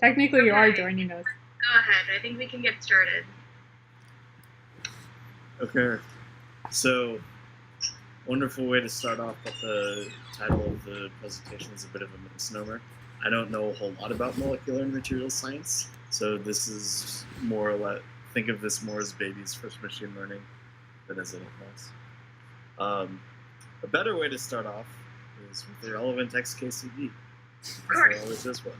Technically, you are joining us. Go ahead. I think we can get started. Okay. So, wonderful way to start off, but the title of the presentation is a bit of a misnomer. I don't know a whole lot about molecular and material science, so this is more or less, think of this more as baby's first machine learning than as anything else. A better way to start off is with the relevant XKCD. There always is one.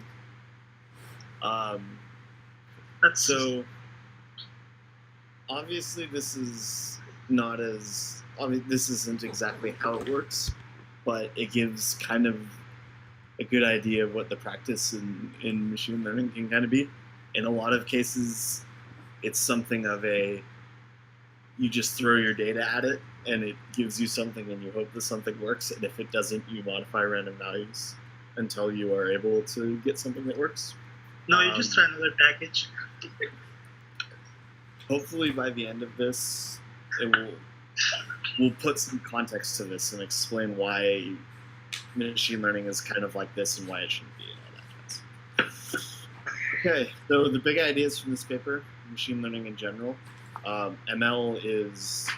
So obviously this is not as, this isn't exactly how it works, but it gives kind of a good idea of what the practice in machine learning can kind of be. In a lot of cases, it's something of a, you just throw your data at it and it gives you something and you hope that something works, and if it doesn't, you modify random values until you are able to get something that works. No, you just try another package. Hopefully by the end of this, we'll put some context to this and explain why machine learning is kind of like this and why it shouldn't be and all that kind of stuff. Okay, so the big ideas from this paper, machine learning in general. ML is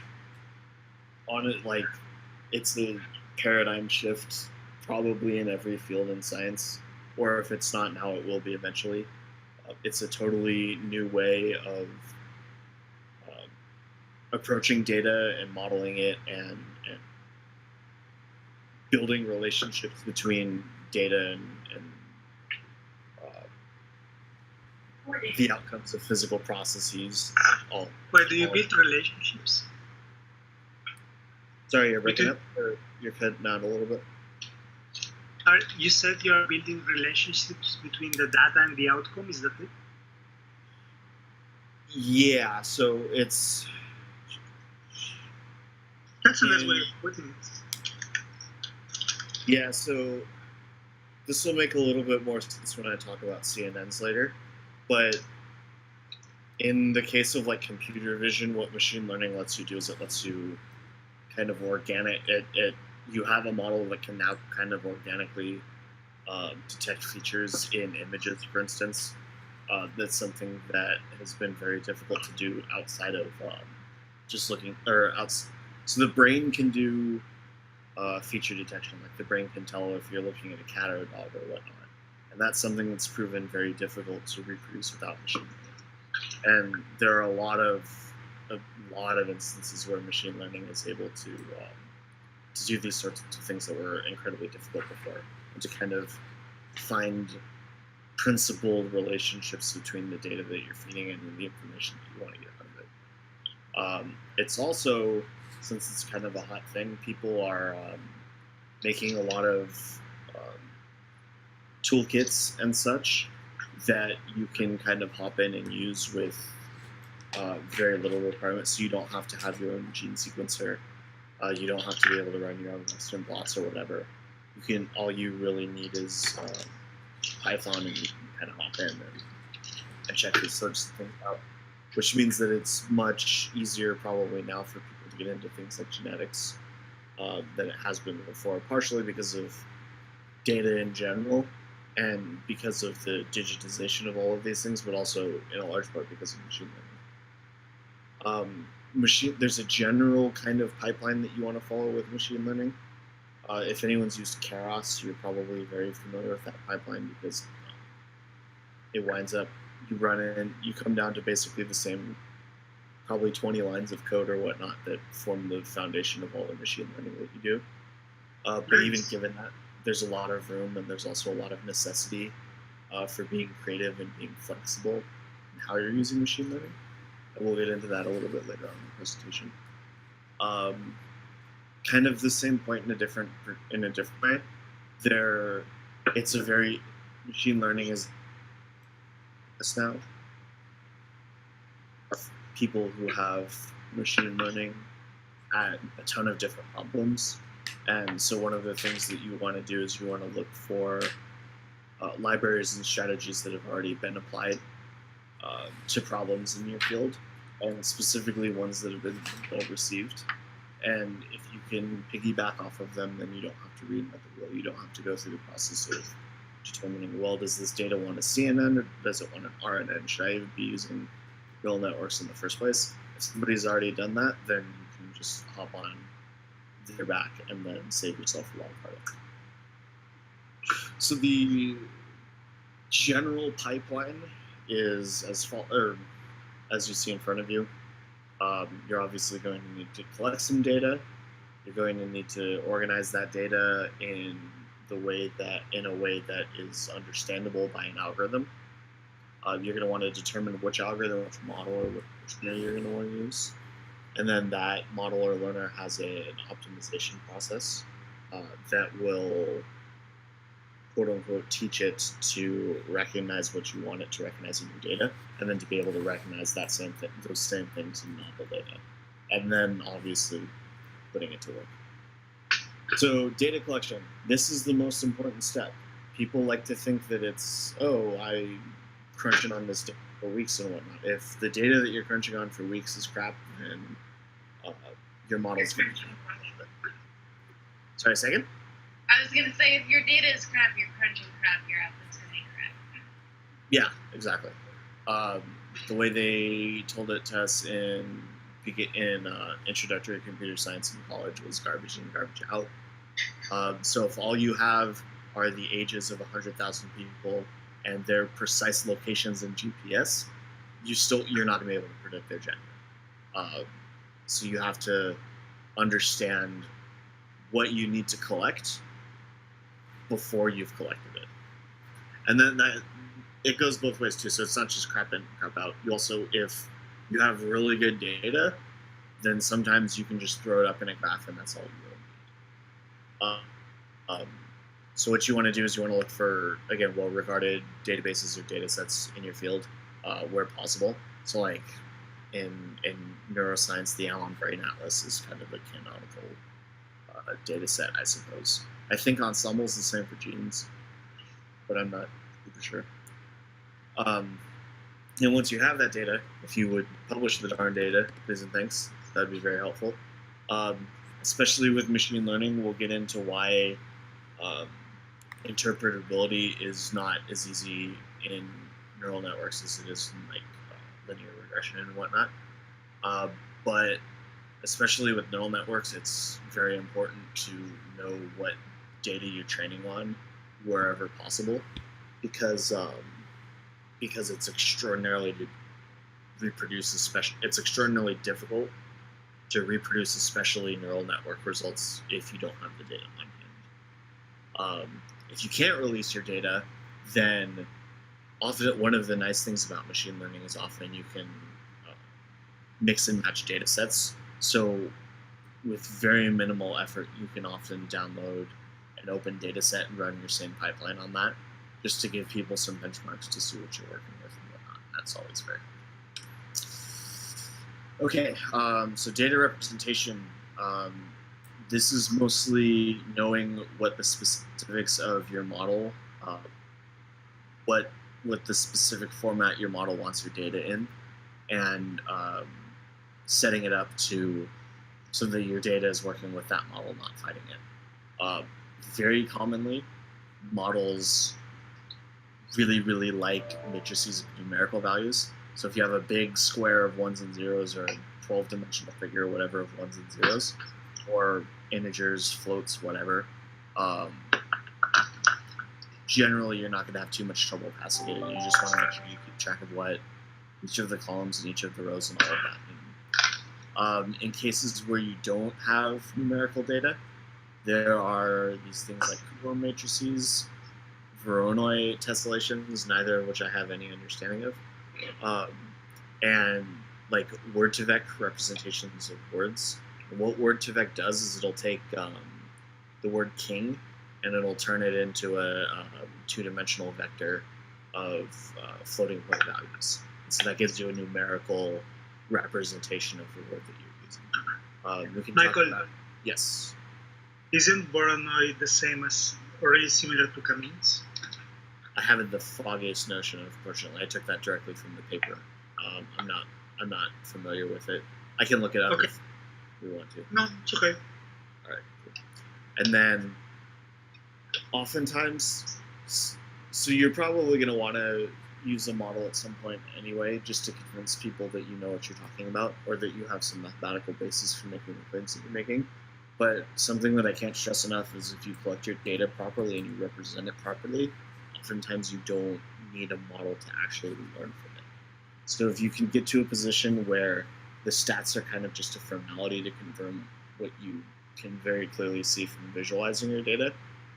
on it, like, it's a paradigm shift probably in every field in science, or if it's not now, it will be eventually. It's a totally new way of approaching data and modeling it and building relationships between data and the outcomes of physical processes. Where do you build relationships? Sorry, you're breaking up, or you're cutting out a little bit. You said you're building relationships between the data and the outcome, is that it? Yeah, so it's... That's a nice way of putting it. Yeah, so this will make a little bit more sense when I talk about CNNs later, but in the case of like computer vision, what machine learning lets you do is it lets you kind of you have a model that can now kind of organically detect features in images, for instance. That's something that has been very difficult to do outside of just looking, so the brain can do feature detection, like the brain can tell if you're looking at a cat or a dog or whatnot. And that's something that's proven very difficult to reproduce without machine learning. And there are a lot of instances where machine learning is able to do these sorts of things that were incredibly difficult before, and to kind of find principled relationships between the data that you're feeding and the information that you want to get out of it. It's also, since it's kind of a hot thing, people are making a lot of toolkits and such that you can kind of hop in and use with very little requirements. So you don't have to have your own gene sequencer. You don't have to be able to run your own Western blots or whatever. All you really need is Python, and you can kind of hop in and check these sorts of things out. Which means that it's much easier probably now for people to get into things like genetics than it has been before, partially because of data in general and because of the digitization of all of these things, but also in a large part because of machine learning. There's a general kind of pipeline that you want to follow with machine learning. If anyone's used Keras, you're probably very familiar with that pipeline because it winds up, you run in, you come down to basically the same, probably 20 lines of code or whatnot that form the foundation of all the machine learning that you do. But even given that, there's a lot of room and there's also a lot of necessity for being creative and being flexible in how you're using machine learning. And we'll get into that a little bit later on in the presentation. Kind of the same point in a different way. Machine learning is now people who have machine learning at a ton of different problems. And so one of the things that you want to do is you want to look for libraries and strategies that have already been applied to problems in your field, and specifically ones that have been well received. And if you can piggyback off of them, then you don't have to reinvent the wheel. You don't have to go through the process of determining, well, does this data want a CNN or does it want an RNN? Should I even be using neural networks in the first place? If somebody's already done that, then you can just hop on their back and then save yourself a lot of heartache. So the general pipeline is as you see in front of you. You're obviously going to need to collect some data. You're going to need to organize that data in a way that is understandable by an algorithm. You're going to want to determine which algorithm, which model, or which learner you're going to want to use. And then that model or learner has an optimization process that will, quote unquote, teach it to recognize what you want it to recognize in your data, and then to be able to recognize those same things in model data. And then obviously putting it to work. So data collection, this is the most important step. People like to think that it's, I'm crunching on this data for weeks and whatnot. If the data that you're crunching on for weeks is crap, then your model's going to be crap. Sorry, a second? I was going to say, if your data is crap, you're crunching crap, your output's going to be crap. Yeah, exactly. The way they told it to us in introductory computer science in college was garbage in, garbage out. So if all you have are the ages of 100,000 people and their precise locations in GPS, you're not going to be able to predict their gender. So you have to understand what you need to collect before you've collected it. And then it goes both ways too. So it's not just crap in, crap out. You also, if you have really good data, then sometimes you can just throw it up in a graph and that's all you really need. So what you want to do is you want to look for, again, well-regarded databases or data sets in your field where possible. So like in neuroscience, the Allen Brain Atlas is kind of a canonical data set, I suppose. I think Ensemble is the same for genes, but I'm not super sure. And once you have that data, if you would publish the darn data, please and thanks, that'd be very helpful. Especially with machine learning, we'll get into why interpretability is not as easy in neural networks as it is in like linear regression and whatnot. But especially with neural networks, it's very important to know what data you're training on wherever possible, because it's extraordinarily it's extraordinarily difficult to reproduce, especially neural network results, if you don't have the data on hand. If you can't release your data, then often one of the nice things about machine learning is often you can mix and match data sets. So with very minimal effort, you can often download an open data set and run your same pipeline on that, just to give people some benchmarks to see what you're working with and whatnot. That's always very good. Okay, so data representation. This is mostly knowing what the specifics of your model, what the specific format your model wants your data in, and setting it up so that your data is working with that model, not fighting it. Very commonly, models really, really like matrices of numerical values. So if you have a big square of ones and zeros, or a 12-dimensional figure, or whatever, of ones and zeros, or integers, floats, whatever, generally you're not going to have too much trouble passing it. You just want to make sure you keep track of what each of the columns and each of the rows and all of that mean. In cases where you don't have numerical data, there are these things like Kubo matrices, Voronoi tessellations, neither of which I have any understanding of, and like word-to-vec representations of words. And what word-to-vec does is it'll take the word king and it'll turn it into a two-dimensional vector of floating point values. And so that gives you a numerical representation of the word that you're using. We can Michael, talk about, yes. Isn't Voronoi the same as, or is similar to Camins? I haven't the foggiest notion, unfortunately. I took that directly from the paper. I'm not familiar with it. I can look it up if we want to. No, it's okay. All right, cool. And then, oftentimes, So you're probably going to want to use a model at some point anyway, just to convince people that you know what you're talking about, or that you have some mathematical basis for making the claims that you're making. But something that I can't stress enough is if you collect your data properly and you represent it properly, oftentimes you don't need a model to actually learn from it. So if you can get to a position where the stats are kind of just a formality to confirm what you can very clearly see from visualizing your data,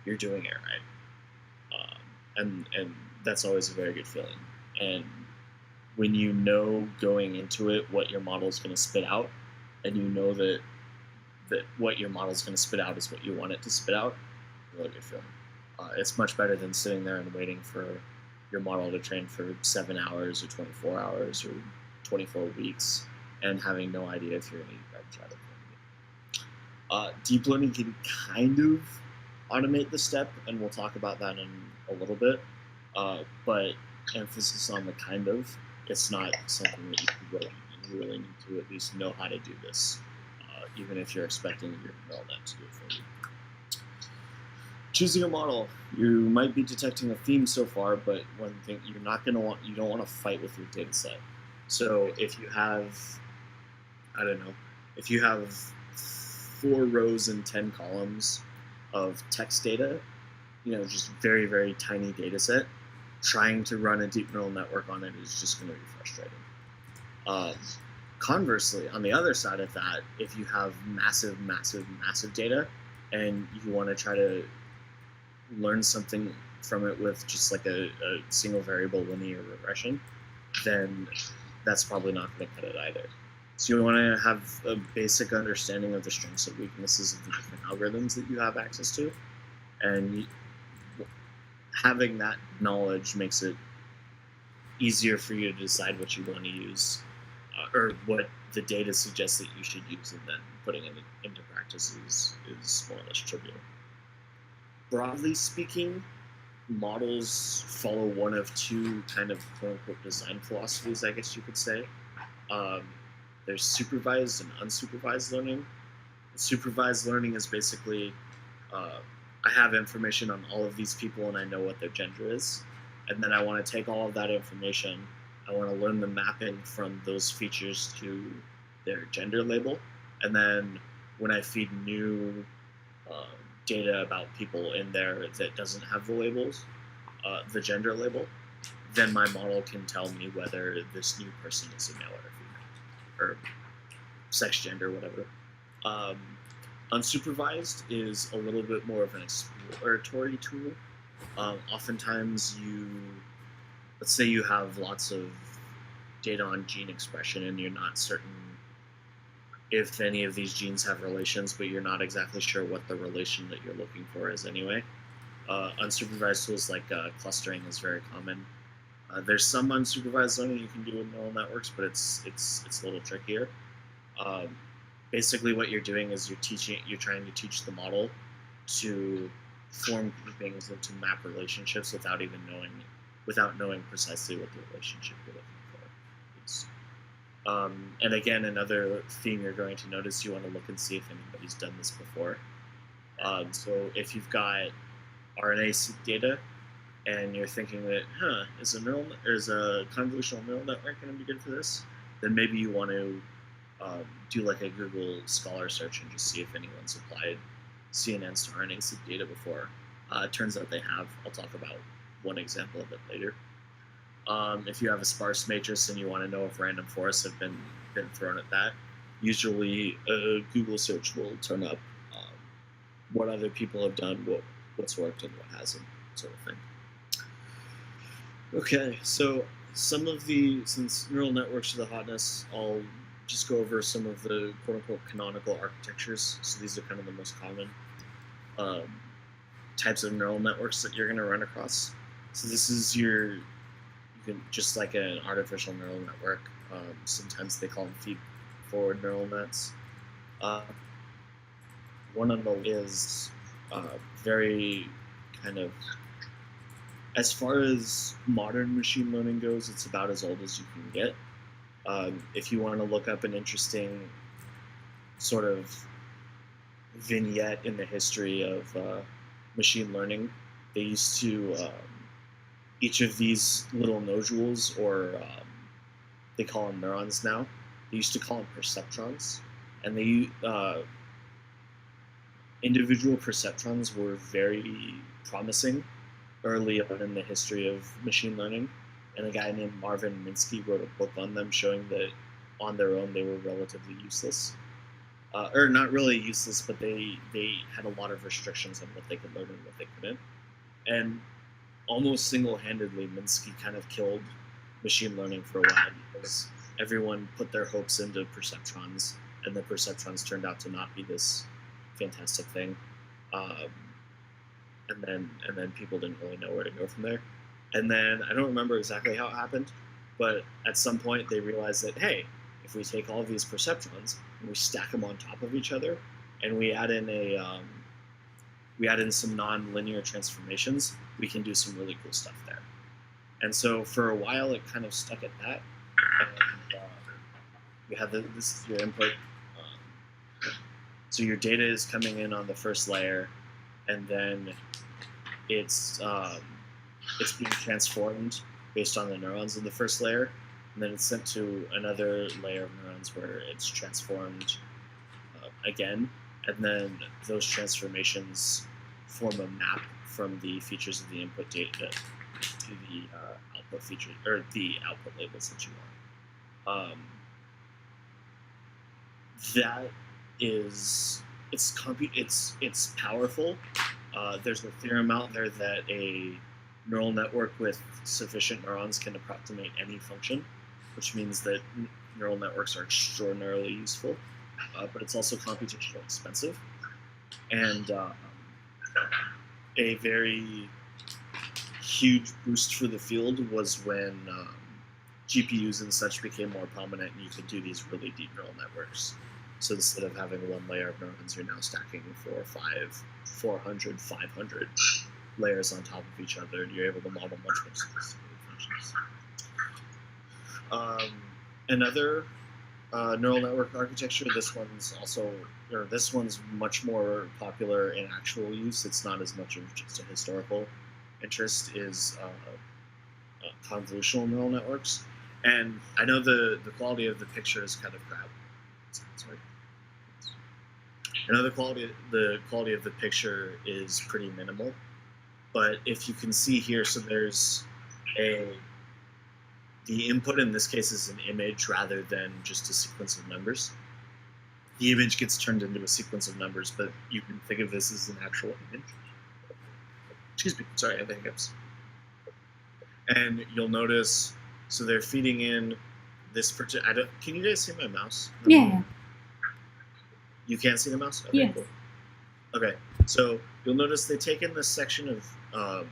you're doing it right. And that's always a very good feeling. And when you know going into it what your model is going to spit out, and you know that what your model is going to spit out is what you want it to spit out, really good feeling. It's much better than sitting there and waiting for your model to train for 7 hours or 24 hours or 24 weeks and having no idea if you're going to garbage out of it. Deep learning can kind of automate the step, and we'll talk about that in a little bit. But emphasis on the kind of, it's not something that you can go on. You really need to at least know how to do this, even if you're expecting your neural net to do it for you. Choosing a model, you might be detecting a theme so far, but one thing you don't want to fight with your data set. So if you have, if you have 4 rows and 10 columns of text data, just very, very tiny data set, trying to run a deep neural network on it is just going to be frustrating. Conversely, on the other side of that, if you have massive, massive, massive data and you want to try to learn something from it with just like a single variable linear regression, then that's probably not going to cut it either. So you want to have a basic understanding of the strengths and weaknesses of the different algorithms that you have access to, and having that knowledge makes it easier for you to decide what you want to use, or what the data suggests that you should use, and then putting it into practice is more or less trivial. Broadly speaking, models follow one of 2 kind of quote-unquote design philosophies, I guess you could say. There's supervised and unsupervised learning. Supervised learning is basically, I have information on all of these people and I know what their gender is, and then I want to take all of that information, I want to learn the mapping from those features to their gender label, and then when I feed new data about people in there that doesn't have the labels, the gender label, then my model can tell me whether this new person is a male or a female, or sex, gender, whatever. Unsupervised is a little bit more of an exploratory tool. Oftentimes let's say you have lots of data on gene expression and you're not certain if any of these genes have relations, but you're not exactly sure what the relation that you're looking for is anyway. Unsupervised tools like clustering is very common. There's some unsupervised learning you can do with neural networks, but it's a little trickier. Basically, what you're doing is you're trying to teach the model to form groupings and to map relationships without knowing precisely what the relationship you're looking for is. And again, another theme you're going to notice, you want to look and see if anybody's done this before. So if you've got RNA-seq data and you're thinking that, is a convolutional neural network going to be good for this? Then maybe you want to do like a Google Scholar search and just see if anyone's applied CNNs to RNA-seq data before. It turns out they have. I'll talk about one example of it later. If you have a sparse matrix and you want to know if random forests have been thrown at that, usually a Google search will turn up what other people have done, what's worked and what hasn't, sort of thing. Okay, so since neural networks are the hotness, I'll just go over some of the quote-unquote canonical architectures. So these are kind of the most common types of neural networks that you're going to run across. So this is just like an artificial neural network. Sometimes they call them feed-forward neural nets. One of them is very kind of, as far as modern machine learning goes, it's about as old as you can get. If you want to look up an interesting sort of vignette in the history of machine learning, they used to each of these little nodules, or they call them neurons now. They used to call them perceptrons, and they individual perceptrons were very promising early on in the history of machine learning. And a guy named Marvin Minsky wrote a book on them, showing that on their own they were relatively useless. Or not really useless, but they had a lot of restrictions on what they could learn and what they couldn't. And almost single-handedly, Minsky kind of killed machine learning for a while because everyone put their hopes into perceptrons, and the perceptrons turned out to not be this fantastic thing. And then people didn't really know where to go from there. And then I don't remember exactly how it happened, but at some point they realized that, hey, if we take all of these perceptrons and we stack them on top of each other, and we add in some non-linear transformations, we can do some really cool stuff there. And so for a while it kind of stuck at that. And you have this is your input. So your data is coming in on the first layer, and then it's being transformed based on the neurons in the first layer, and then it's sent to another layer of neurons where it's transformed again, and then those transformations form a map from the features of the input data to the output features, or the output labels that you want. That is, it's powerful. There's a theorem out there that a neural network with sufficient neurons can approximate any function, which means that neural networks are extraordinarily useful, but it's also computationally expensive. And a very huge boost for the field was when GPUs and such became more prominent, and you could do these really deep neural networks. So instead of having one layer of neurons, you're now stacking 400, 500 layers on top of each other, and you're able to model much more sophisticated functions. Another neural network architecture, this one's much more popular in actual use. It's not as much of just a historical interest, is convolutional neural networks. And I know the quality of the picture is kind of crap. Sorry. I know the quality of the picture is pretty minimal, but if you can see here, so there's the input in this case is an image rather than just a sequence of numbers. The image gets turned into a sequence of numbers, but you can think of this as an actual image. Excuse me, sorry, I have the hiccups. And you'll notice, so they're feeding in this particular. Can you guys see my mouse? Yeah. You can't see the mouse? Okay, Yes. cool. Okay, so you'll notice they take in this section of,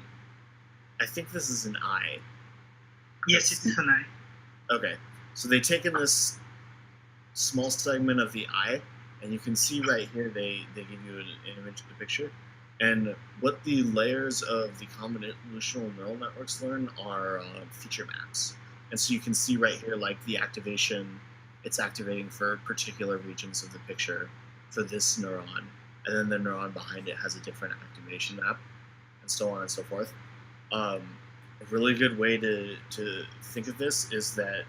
I think this is an eye. Yes, it is an eye. Okay, so they take in this small segment of the eye, and you can see right here they give you an image of the picture. And what the layers of the convolutional neural networks learn are feature maps. And so you can see right here, like the activation, it's activating for particular regions of the picture for this neuron, and then the neuron behind it has a different activation map, and so on and so forth. A really good way to think of this is that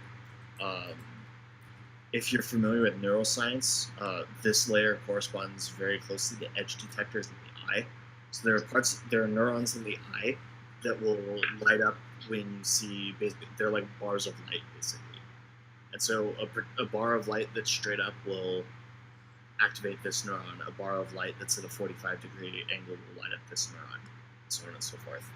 if you're familiar with neuroscience, this layer corresponds very closely to edge detectors in the eye. So there are neurons in the eye that will light up when you see, they're like bars of light, basically. And so a bar of light that's straight up will activate this neuron. A bar of light that's at a 45-degree angle will light up this neuron, and so on and so forth.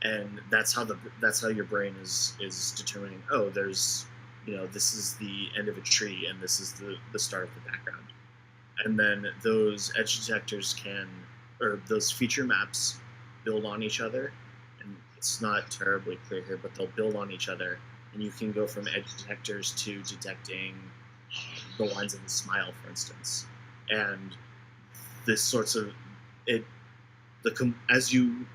And that's how your brain is determining, oh, there's, this is the end of a tree, and this is the start of the background. And then those edge detectors those feature maps build on each other, and it's not terribly clear here, but they'll build on each other, and you can go from edge detectors to detecting the lines of the smile, for instance. And this sorts of as you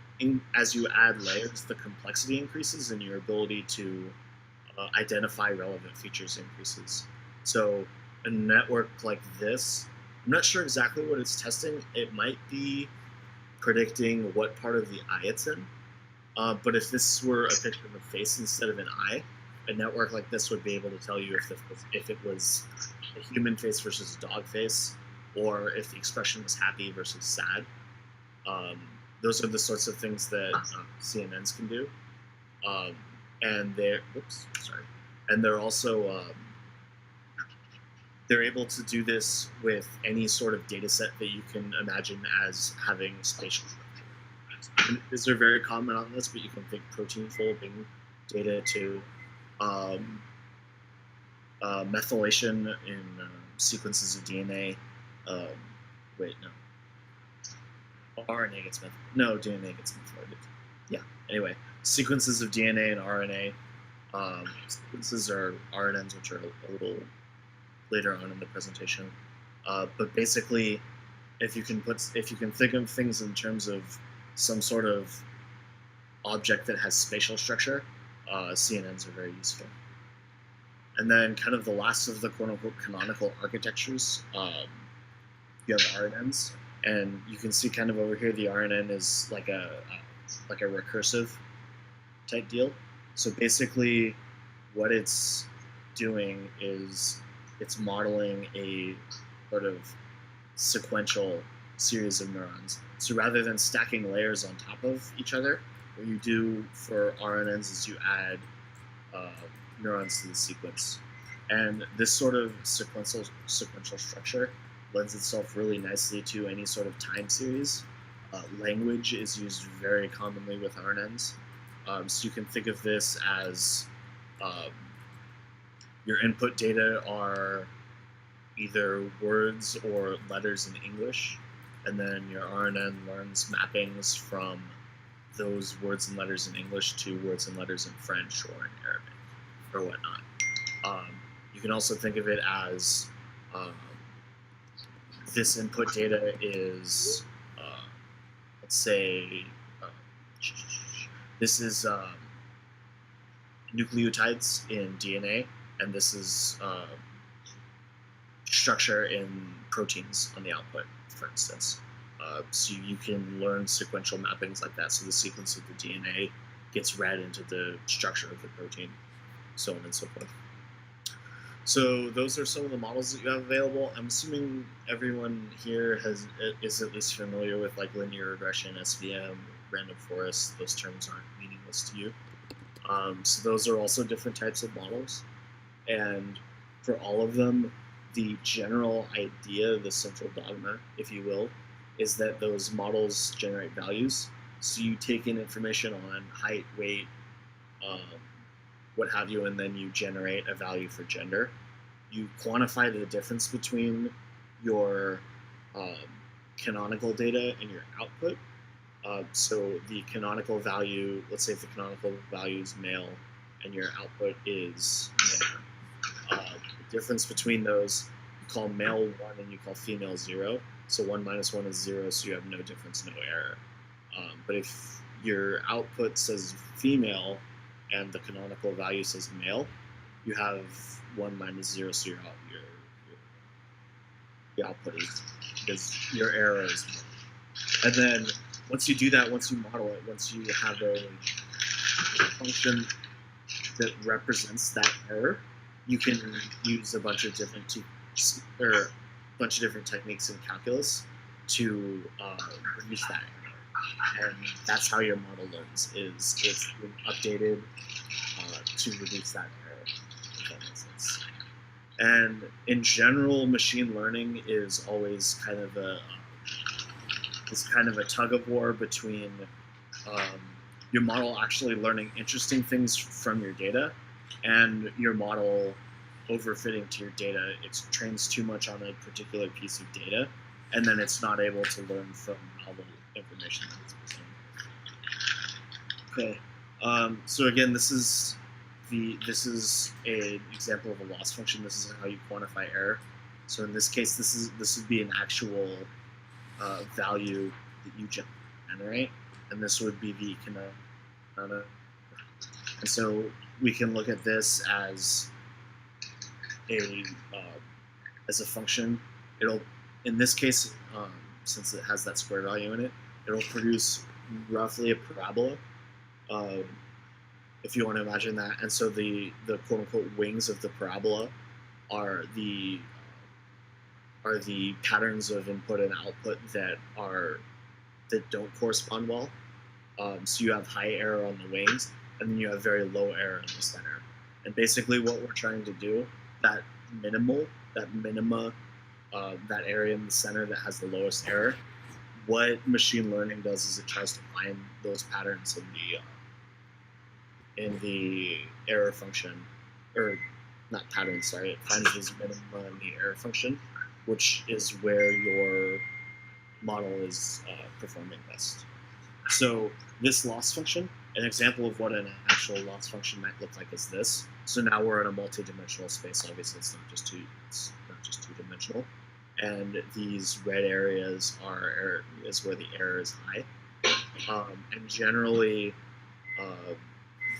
add layers, the complexity increases, and your ability to identify relevant features increases. So a network like this, I'm not sure exactly what it's testing. It might be predicting what part of the eye it's in. But if this were a picture of a face instead of an eye, a network like this would be able to tell you if it was a human face versus a dog face, or if the expression was happy versus sad. Those are the sorts of things that CNNs can do. And they're also they're able to do this with any sort of data set that you can imagine as having spatial structure. And these are very common on this, but you can think protein folding data to methylation in sequences of DNA. Wait, no. RNA gets methylated. No, DNA gets methylated. Yeah. Anyway, sequences of DNA and RNA. Sequences are RNNs, which are a little later on in the presentation. But basically, if you can think of things in terms of some sort of object that has spatial structure, CNNs are very useful. And then, kind of the last of the quote-unquote canonical architectures, you have RNNs. And you can see kind of over here, the RNN is like a recursive type deal. So basically, what it's doing is it's modeling a sort of sequential series of neurons. So rather than stacking layers on top of each other, what you do for RNNs is you add neurons to the sequence. And this sort of sequential structure lends itself really nicely to any sort of time series. Language is used very commonly with RNNs. So you can think of this as your input data are either words or letters in English, and then your RNN learns mappings from those words and letters in English to words and letters in French or in Arabic or whatnot. You can also think of it as this input data is, let's say, this is nucleotides in DNA, and this is structure in proteins on the output, for instance. So you can learn sequential mappings like that. So the sequence of the DNA gets read into the structure of the protein, so on and so forth. So those are some of the models that you have available. I'm assuming everyone here is at least familiar with like linear regression, SVM, random forest. Those terms aren't meaningless to you. So those are also different types of models. And for all of them, the general idea, the central dogma, if you will, is that those models generate values. So you take in information on height, weight, what have you, and then you generate a value for gender. You quantify the difference between your canonical data and your output. So the canonical value, let's say if the canonical value is male and your output is male, the difference between those, you call male 1 and you call female 0. So 1 minus 1 is 0, so you have no difference, no error. But if your output says female and the canonical value says male, you have 1 minus 0, so your output is your error is 1. And then once you do that, once you model it, once you have a function that represents that error, you can use a bunch of different techniques in calculus to reduce that error. And that's how your model learns, is it's updated to reduce that error, if that makes sense. And in general, machine learning is always kind of a tug of war between your model actually learning interesting things from your data and your model overfitting to your data. It trains too much on a particular piece of data, and then it's not able to learn from all the information that it's presented. Okay, so again, this is an example of a loss function. This is how you quantify error. So in this case, this would be an actual value that you generate, and this would be the canonical. And so we can look at this as a function. It'll, in this case, since it has that square value in it, it'll produce roughly a parabola, if you want to imagine that. And so the quote unquote wings of the parabola are the patterns of input and output that don't correspond well. So you have high error on the wings, and then you have very low error in the center. And basically, what we're trying to do, that minima, that area in the center that has the lowest error, what machine learning does is it tries to find those patterns in the error function, or not patterns, sorry, it finds these minima in the error function, which is where your model is performing best. So this loss function, an example of what an actual loss function might look like is this. So now we're in a multi-dimensional space. Obviously, it's not just two-dimensional. And these red areas is where the error is high. And generally,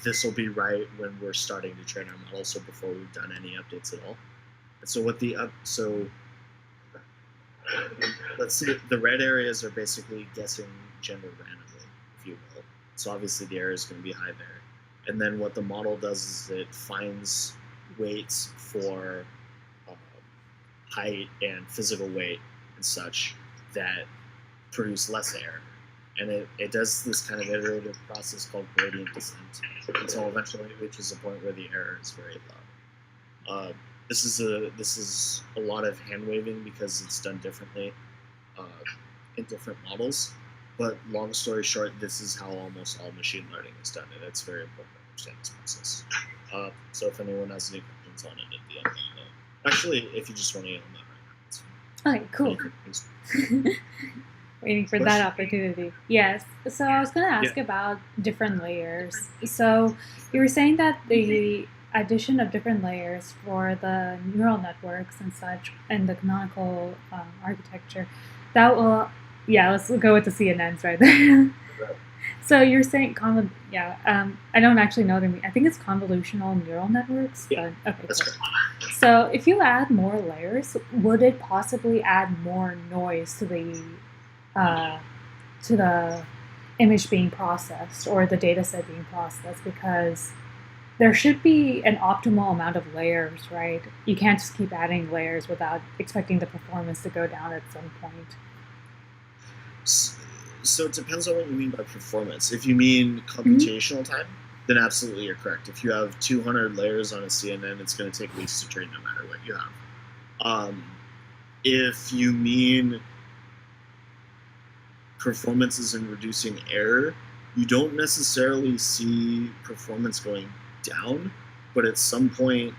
this will be right when we're starting to train our model, so before we've done any updates at all. And so let's see, the red areas are basically guessing gender randomly, if you will. So obviously the error is going to be high there. And then what the model does is it finds weights for height and physical weight and such that produce less error. And it does this kind of iterative process called gradient descent until eventually it reaches a point where the error is very low. This is a lot of hand waving because it's done differently in different models. But long story short, this is how almost all machine learning is done, and it's very important to understand this process. So if anyone has any questions on it at the end, let me know. Actually, if you just want to get on that right now, it's fine. Okay, cool. Waiting for that opportunity. Yes. So I was going to ask about different layers. So you were saying that the addition of different layers for the neural networks and such, and the canonical architecture, that will, let's go with the CNNs right there. So you're saying, I don't actually know the meaning. I think it's convolutional neural networks. Yeah, but, okay, that's cool. correct. So if you add more layers, would it possibly add more noise to the image being processed or the data set being processed? Because there should be an optimal amount of layers, right? You can't just keep adding layers without expecting the performance to go down at some point. So it depends on what you mean by performance. If you mean computational time, then absolutely you're correct. If you have 200 layers on a CNN, it's going to take weeks to train no matter what you have. If you mean performances in reducing error, you don't necessarily see performance going down, but at some point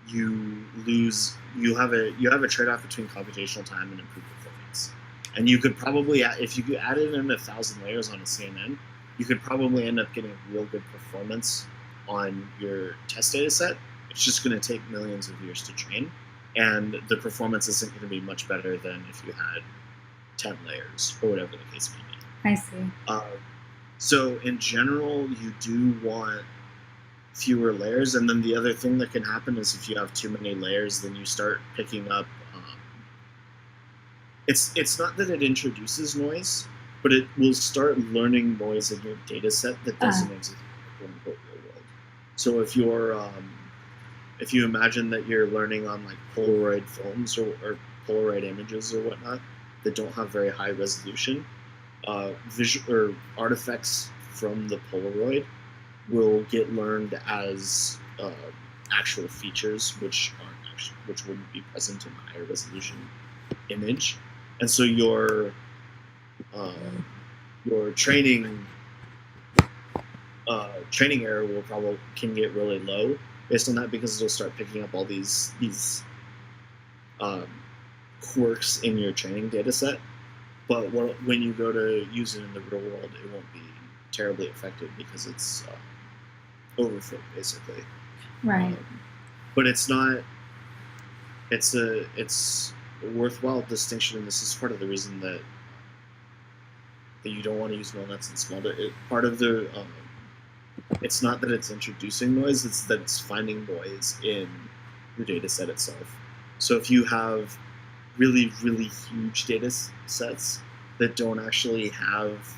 you have a trade-off between computational time and improved performance. And you could probably, if you added in 1,000 layers on a CNN, you could probably end up getting real good performance on your test data set. It's just going to take millions of years to train, and the performance isn't going to be much better than if you had 10 layers or whatever the case may be. I see. So in general, you do want fewer layers, and then the other thing that can happen is if you have too many layers, then you start picking up. It's not that it introduces noise, but it will start learning noise in your data set that doesn't exist in the real world. So if you imagine that you're learning on like Polaroid films or Polaroid images or whatnot that don't have very high resolution, visual or artifacts from the Polaroid will get learned as actual features, which wouldn't be present in the higher resolution image, and so your training error can get really low based on that, because it'll start picking up all these quirks in your training data set. But when you go to use it in the real world, it won't be terribly effective because it's overfit, basically. Right. But it's not. It's a worthwhile distinction, and this is part of the reason that you don't want to use neural nets in small data. Part of the it's not that it's introducing noise; it's that it's finding noise in your data set itself. So if you have really, really huge data sets that don't actually have,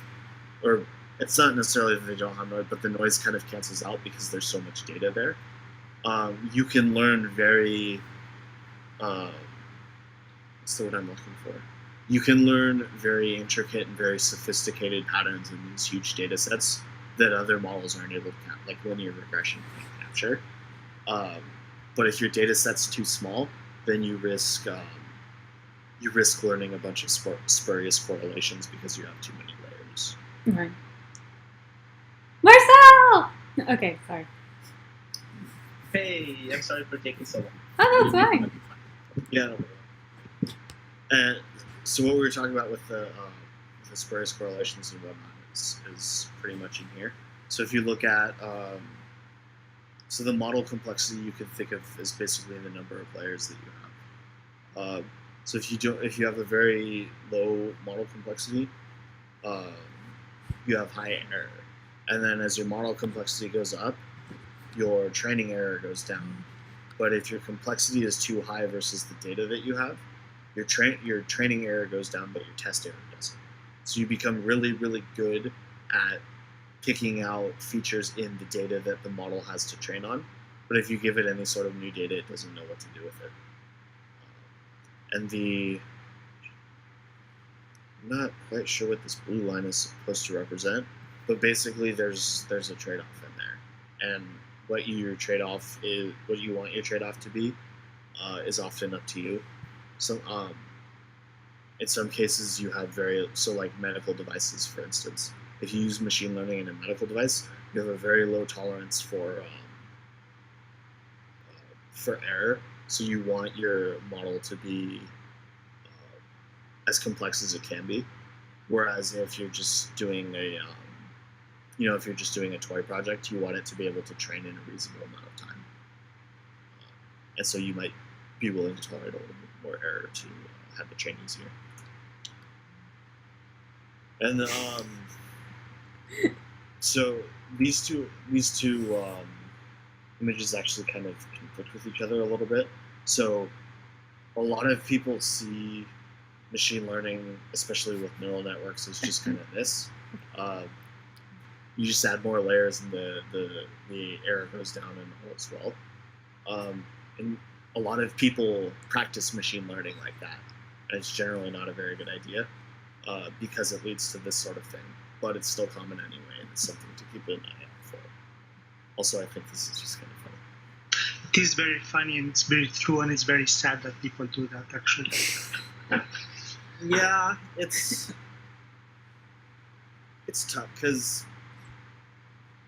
or it's not necessarily that they don't have noise, but the noise kind of cancels out because there's so much data there. You can learn very, what's the word I'm looking for? You can learn very intricate and very sophisticated patterns in these huge data sets that other models aren't able to capture, like linear regression can't capture. But if your data set's too small, then you risk learning a bunch of spurious correlations because you have too many layers. Right. Marcel! Okay, sorry. Hey, I'm sorry for taking so long. Oh, that's fine. Yeah. And so what we were talking about with the spurious correlations and whatnot is pretty much in here. So if you look at so the model complexity you could think of as basically the number of layers that you have. So if you have a very low model complexity, you have high error, and then as your model complexity goes up, your training error goes down. But if your complexity is too high versus the data that you have, your training error goes down, but your test error doesn't. So you become really, really good at picking out features in the data that the model has to train on. But if you give it any sort of new data, it doesn't know what to do with it. And I'm not quite sure what this blue line is supposed to represent, but basically there's a trade-off in there, and what you want your trade-off to be is often up to you. So in some cases you have like medical devices, for instance. If you use machine learning in a medical device, you have a very low tolerance for error. So you want your model to be as complex as it can be. Whereas if you're just doing if you're just doing a toy project, you want it to be able to train in a reasonable amount of time. And so you might be willing to tolerate a little bit more error to have the train easier. And so these two images actually kind of conflict with each other a little bit. So a lot of people see machine learning, especially with neural networks, as just kind of this. You just add more layers and the error goes down and all as well. And a lot of people practice machine learning like that. And it's generally not a very good idea because it leads to this sort of thing. But it's still common anyway, and it's something to keep an eye out for. Also, I think this is just kind of funny. It is very funny, and it's very true, and it's very sad that people do that, actually. Yeah, it's tough because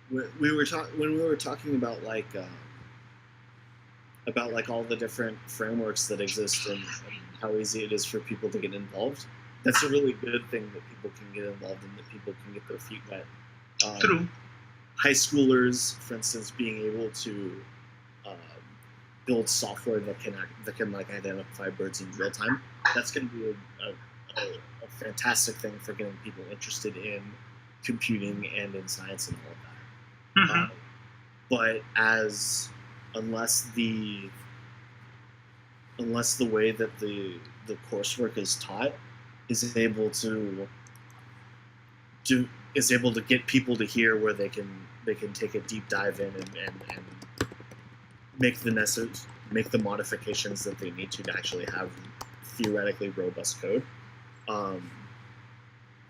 when we were talking about all the different frameworks that exist and how easy it is for people to get involved. That's a really good thing that people can get involved in, that people can get their feet wet. True. High schoolers, for instance, being able to build software that can like identify birds in real time. That's going to be a fantastic thing for getting people interested in computing and in science and all of that. Mm-hmm. But unless the way that the coursework is taught is able to get people to hear where they can take a deep dive in and make the modifications that they need to actually have theoretically robust code,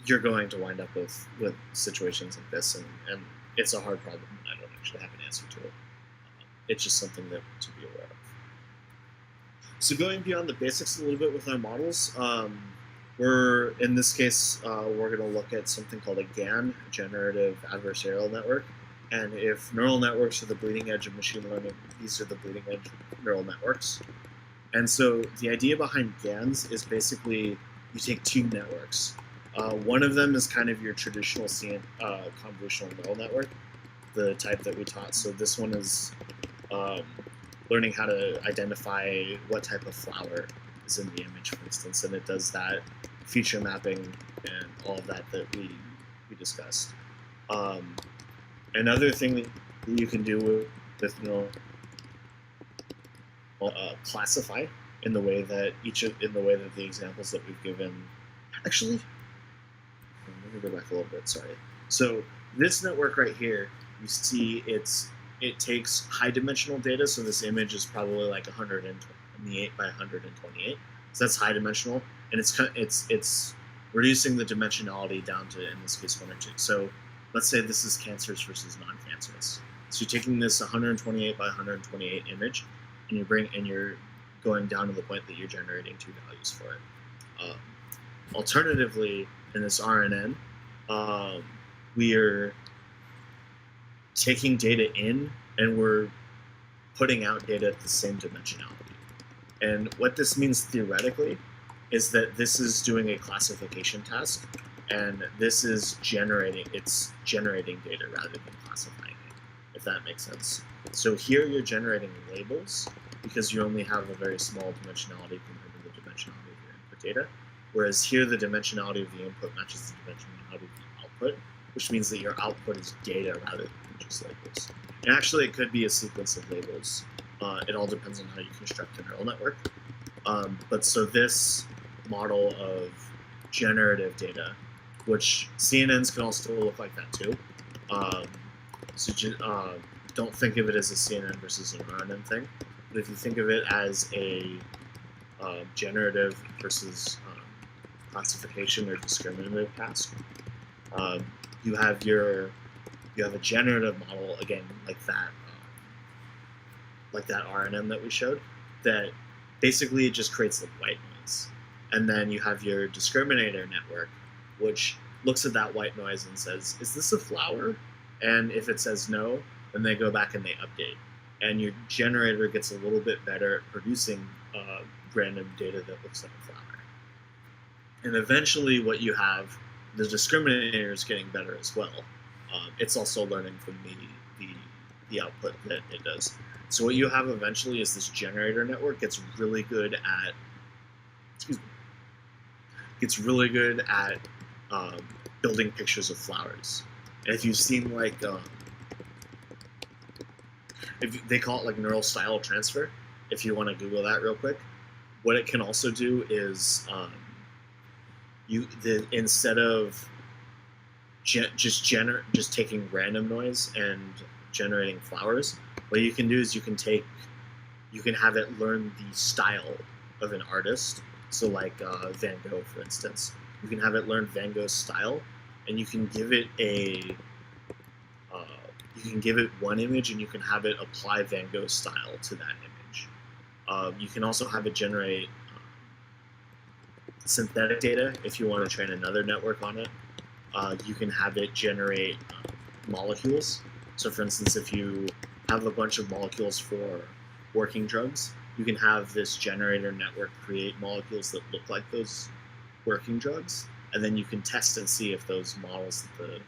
you're going to wind up with situations like this, and it's a hard problem, and I don't actually have an answer to it. It's just something to be aware of. So going beyond the basics a little bit with our models, in this case, we're going to look at something called a GAN, Generative Adversarial Network. And if neural networks are the bleeding edge of machine learning, these are the bleeding edge of neural networks. And so the idea behind GANs is basically you take two networks. One of them is kind of your traditional convolutional neural network, the type that we taught. So this one is learning how to identify what type of flower is in the image, for instance, and it does that feature mapping and all of that we discussed. Another thing that you can do with neural classify in the way that the examples that we've given. Actually, let me go back a little bit. Sorry. So this network right here, you see it takes high dimensional data. So this image is probably like 128 by 128. So that's high dimensional, and it's reducing the dimensionality down to, in this case, 1 or 2. So let's say this is cancerous versus non-cancerous. So you're taking this 128 by 128 image, and you're going down to the point that you're generating 2 values for it. Alternatively, in this RNN, we are taking data in and we're putting out data at the same dimensionality. And what this means theoretically is that this is doing a classification task, and this is generating data rather than classifying it, if that makes sense. So here you're generating labels because you only have a very small dimensionality compared to the dimensionality of your input data. Whereas here the dimensionality of the input matches the dimensionality of the output, which means that your output is data rather than just labels. And actually it could be a sequence of labels. It all depends on how you construct a neural network. But so this model of generative data, which CNNs can also look like that too. Don't think of it as a CNN versus an RNN thing. But if you think of it as a generative versus classification or discriminative task, you have a generative model, again, like that RNN that we showed, that basically it just creates the white noise. And then you have your discriminator network, which looks at that white noise and says, is this a flower? And if it says no, then they go back and they update. And your generator gets a little bit better at producing random data that looks like a flower. And eventually what you have, the discriminator is getting better as well. It's also learning from the output that it does. So what you have eventually is this generator network gets really good at building pictures of flowers. And if you've seen like if they call it like neural style transfer, if you want to Google that real quick, what it can also do is instead of just taking random noise and generating flowers, what you can do is you can have it learn the style of an artist. So like Van Gogh, for instance, you can have it learn Van Gogh's style, and you can give it one image, and you can have it apply Van Gogh's style to that image. You can also have it generate synthetic data if you want to train another network on it. You can have it generate molecules. So for instance, if you have a bunch of molecules for working drugs, you can have this generator network create molecules that look like those working drugs, and then you can test and see if those models that the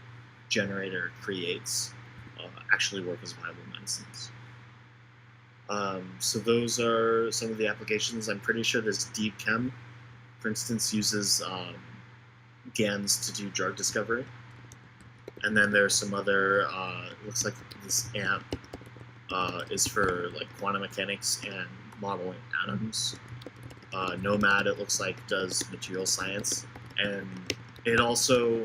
generator creates actually work as viable medicines. So those are some of the applications. I'm pretty sure this Deep Chem, for instance, uses GANs to do drug discovery. And then there's some other, looks like this AMP is for like quantum mechanics and modeling atoms. Nomad, it looks like, does material science. And it also,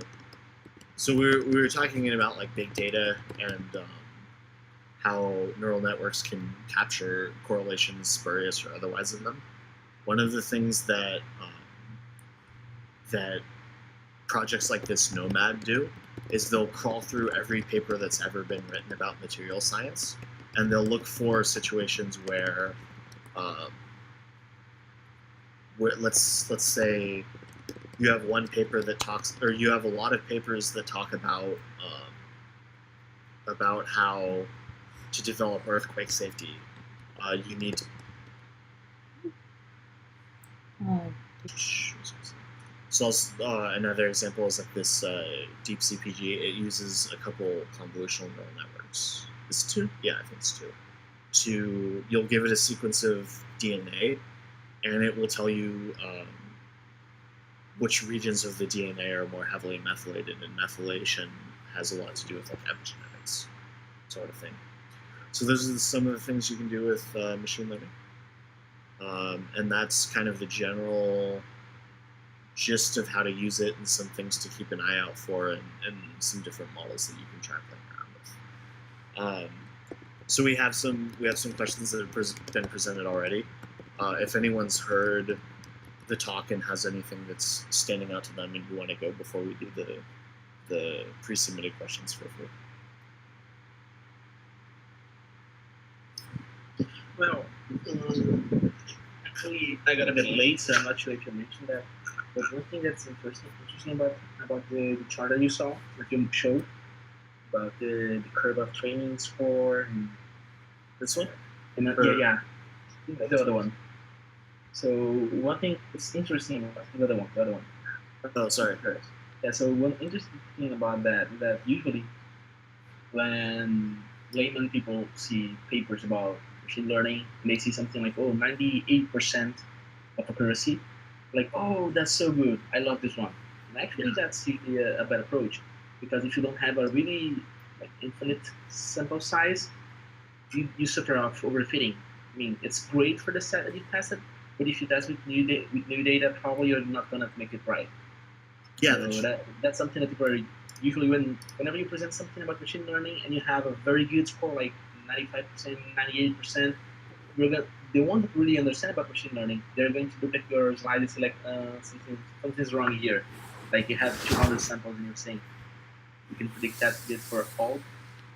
so we were talking about like big data and how neural networks can capture correlations, spurious or otherwise, in them. One of the things that that projects like this Nomad do is they'll crawl through every paper that's ever been written about material science, and they'll look for situations where let's say you have one paper that talks, or you have a lot of papers that talk about how to develop earthquake safety. You need to. So another example is like this deep CPG. It uses a couple convolutional neural networks. It's 2? Yeah, I think it's 2. You'll give it a sequence of DNA, and it will tell you which regions of the DNA are more heavily methylated, and methylation has a lot to do with like epigenetics, sort of thing. So those are some of the things you can do with machine learning, and that's kind of the general gist of how to use it and some things to keep an eye out for, and some different models that you can try playing around with. So we have some questions that have been presented already. If anyone's heard the talk and has anything that's standing out to them and you want to go before we do the pre-submitted questions, feel free. Well, actually, I got a bit late, so I'm not sure if you mentioned that. But one thing that's interesting about the chart that you saw, that you showed, about the curve of training score, and This one? and yeah, the other one. So one thing that's interesting about the other one. Oh, sorry. Yeah. So one interesting thing about that usually when layman people see papers about machine learning and they see something like 98% of accuracy, like, oh, that's so good, I love this one. And actually that's usually a bad approach, because if you don't have a really infinite sample size, you suffer off overfitting. I mean, it's great for the set that you tested, but if you test with new data, probably you're not gonna make it right. Yeah, so that's something that people are usually, whenever you present something about machine learning and you have a very good score like 95%, 98%, the ones that really understand about machine learning, they're going to look at your slide and say like, something's wrong here. Like you have 200 samples and you're saying you can predict that bit for all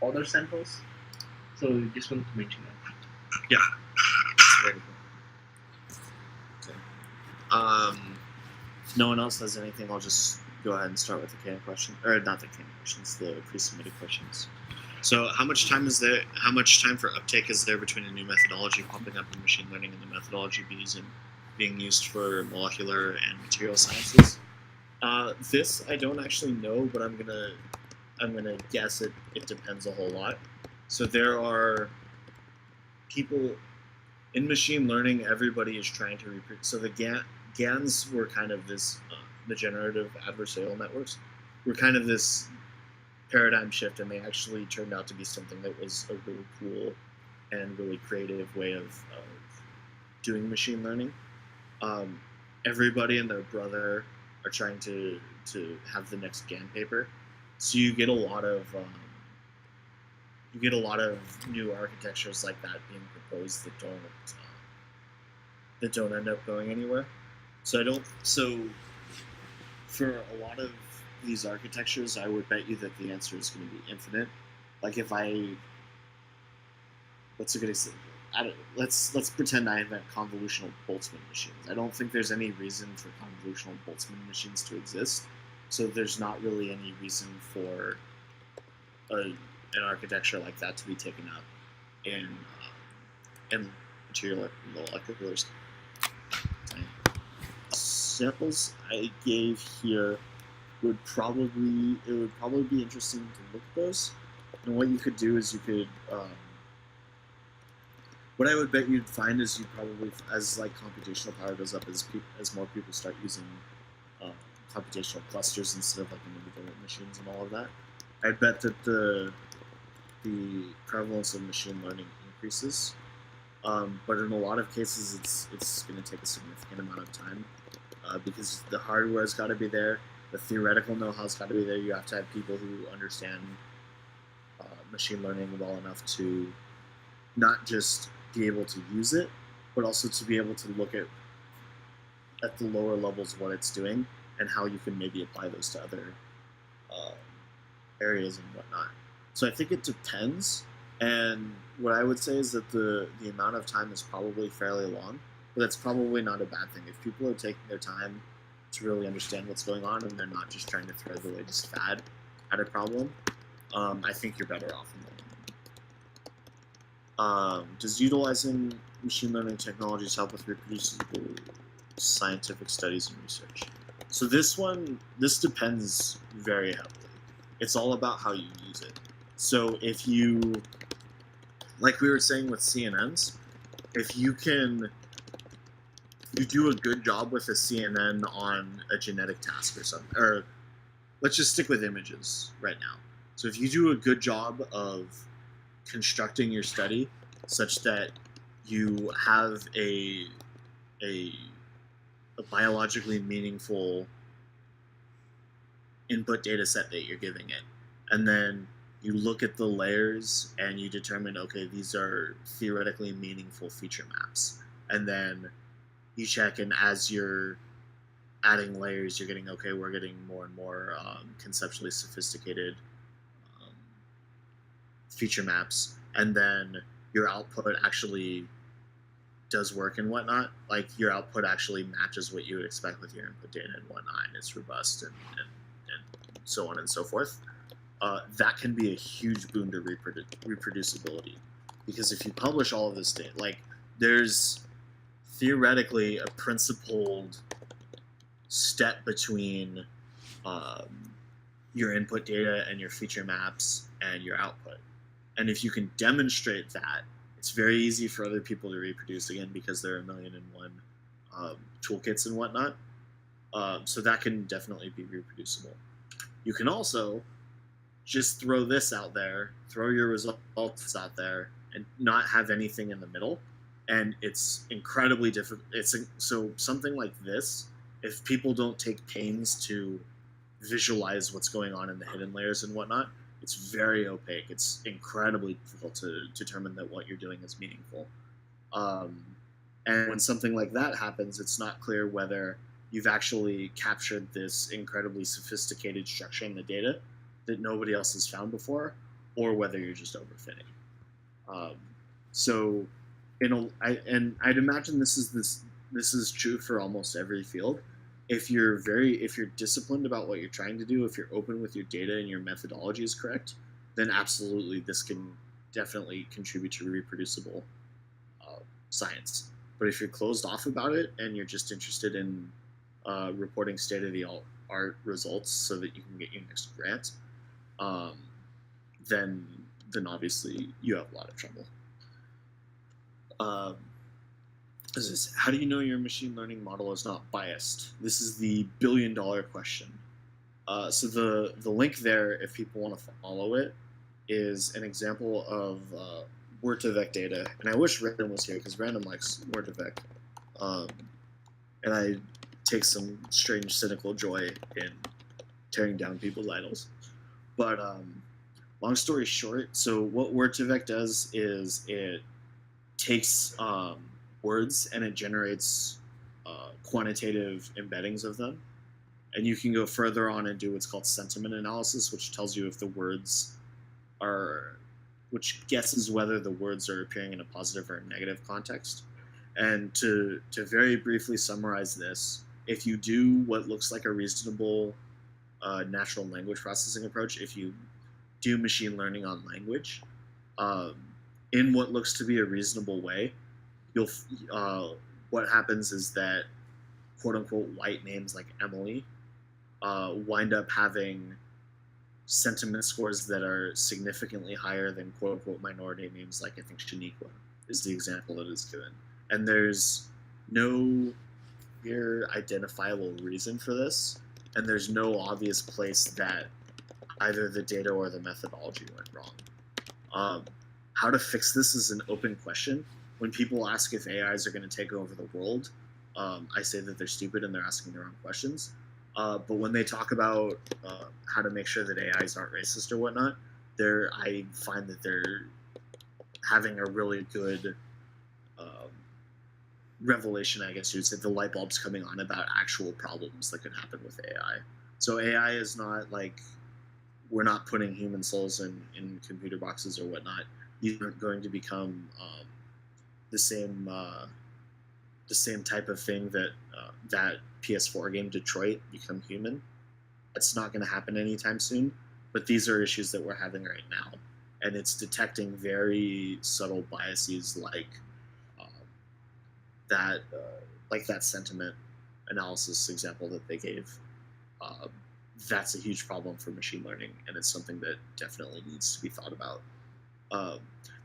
other samples. So just wanted to mention that. Yeah. Very cool. Okay. If no one else has anything, I'll just go ahead and start with the canned question, or not the canned questions, the pre-submitted questions. So, how much time for uptake is there between a new methodology popping up in machine learning and the methodology being used for molecular and material sciences? This I don't actually know, but I'm gonna guess it depends a whole lot. So there are people in machine learning. Everybody is trying to reproduce. So the GANs were kind of this, the generative adversarial networks were kind of this paradigm shift, and they actually turned out to be something that was a really cool and really creative way of doing machine learning. Everybody and their brother are trying to have the next GAN paper, so you get a lot of new architectures like that being proposed that don't end up going anywhere. So for a lot of these architectures, I would bet you that the answer is going to be infinite. Like what's a good example? Let's pretend I invent convolutional Boltzmann machines. I don't think there's any reason for convolutional Boltzmann machines to exist. So there's not really any reason for an architecture like that to be taken up in material molecular samples I gave here would probably be interesting to look at those. And what you could do is you could what I would bet you'd find is you probably, as like computational power goes up, as more people start using computational clusters instead of like individual machines and all of that, I bet that the prevalence of machine learning increases. But in a lot of cases, it's going to take a significant amount of time because the hardware's got to be there, the theoretical know-how's got to be there. You have to have people who understand machine learning well enough to not just be able to use it, but also to be able to look at the lower levels what it's doing and how you can maybe apply those to other areas and whatnot. So I think it depends. And what I would say is that the amount of time is probably fairly long, but that's probably not a bad thing. If people are taking their time to really understand what's going on and they're not just trying to throw the latest fad at a problem, I think you're better off in the long run. Does utilizing machine learning technologies help with reproducible scientific studies and research? So this depends very heavily. It's all about how you use it. So if you, like we were saying with CNNs, if you do a good job with a CNN on a genetic task or something, or let's just stick with images right now. So if you do a good job of constructing your study such that you have a a biologically meaningful input data set that you're giving it. And then you look at the layers and you determine, okay, these are theoretically meaningful feature maps. And then you check, and as you're adding layers, you're getting, okay, we're getting more and more conceptually sophisticated feature maps. And then your output actually does work and whatnot. Like your output actually matches what you would expect with your input data and whatnot, and it's robust and so on and so forth. That can be a huge boon to reproducibility, because if you publish all of this data, like there's theoretically a principled step between your input data and your feature maps and your output. And if you can demonstrate that, it's very easy for other people to reproduce, again, because there are 1,000,001 toolkits and whatnot. So that can definitely be reproducible. You can also just throw this out there, throw your results out there, and not have anything in the middle. And it's incredibly difficult. So something like this, if people don't take pains to visualize what's going on in the hidden layers and whatnot, it's very opaque. It's incredibly difficult to determine that what you're doing is meaningful. And when something like that happens, it's not clear whether you've actually captured this incredibly sophisticated structure in the data that nobody else has found before, or whether you're just overfitting. So, I'd imagine this is true for almost every field. If you're disciplined about what you're trying to do, if you're open with your data and your methodology is correct, then absolutely this can definitely contribute to reproducible science. But if you're closed off about it and you're just interested in reporting state-of-the-art results so that you can get your next grant, then obviously you have a lot of trouble. How do you know your machine learning model is not biased? This is the billion-dollar question. So the link there, if people want to follow it, is an example of Word2Vec data. And I wish Random was here, because Random likes Word2Vec. And I take some strange cynical joy in tearing down people's idols. But long story short, so what Word2Vec does is it takes words and it generates quantitative embeddings of them. And you can go further on and do what's called sentiment analysis, which tells you if the words which guesses whether the words are appearing in a positive or a negative context. And to very briefly summarize this, if you do what looks like a reasonable natural language processing approach, if you do machine learning on language, in what looks to be a reasonable way, what happens is that quote unquote white names like Emily wind up having sentiment scores that are significantly higher than quote unquote minority names like I think Shaniqua is the example that is given. And there's no clear identifiable reason for this, and there's no obvious place that either the data or the methodology went wrong. How to fix this is an open question. When people ask if AIs are going to take over the world, I say that they're stupid and they're asking the wrong questions. But when they talk about how to make sure that AIs aren't racist or whatnot, I find that they're having a really good revelation, I guess you'd say. The light bulb's coming on about actual problems that could happen with AI. So AI is not like, we're not putting human souls in computer boxes or whatnot. These aren't going to become the same type of thing that that PS4 game Detroit Become Human. That's not going to happen anytime soon. But these are issues that we're having right now, and it's detecting very subtle biases like that sentiment analysis example that they gave. That's a huge problem for machine learning, and it's something that definitely needs to be thought about.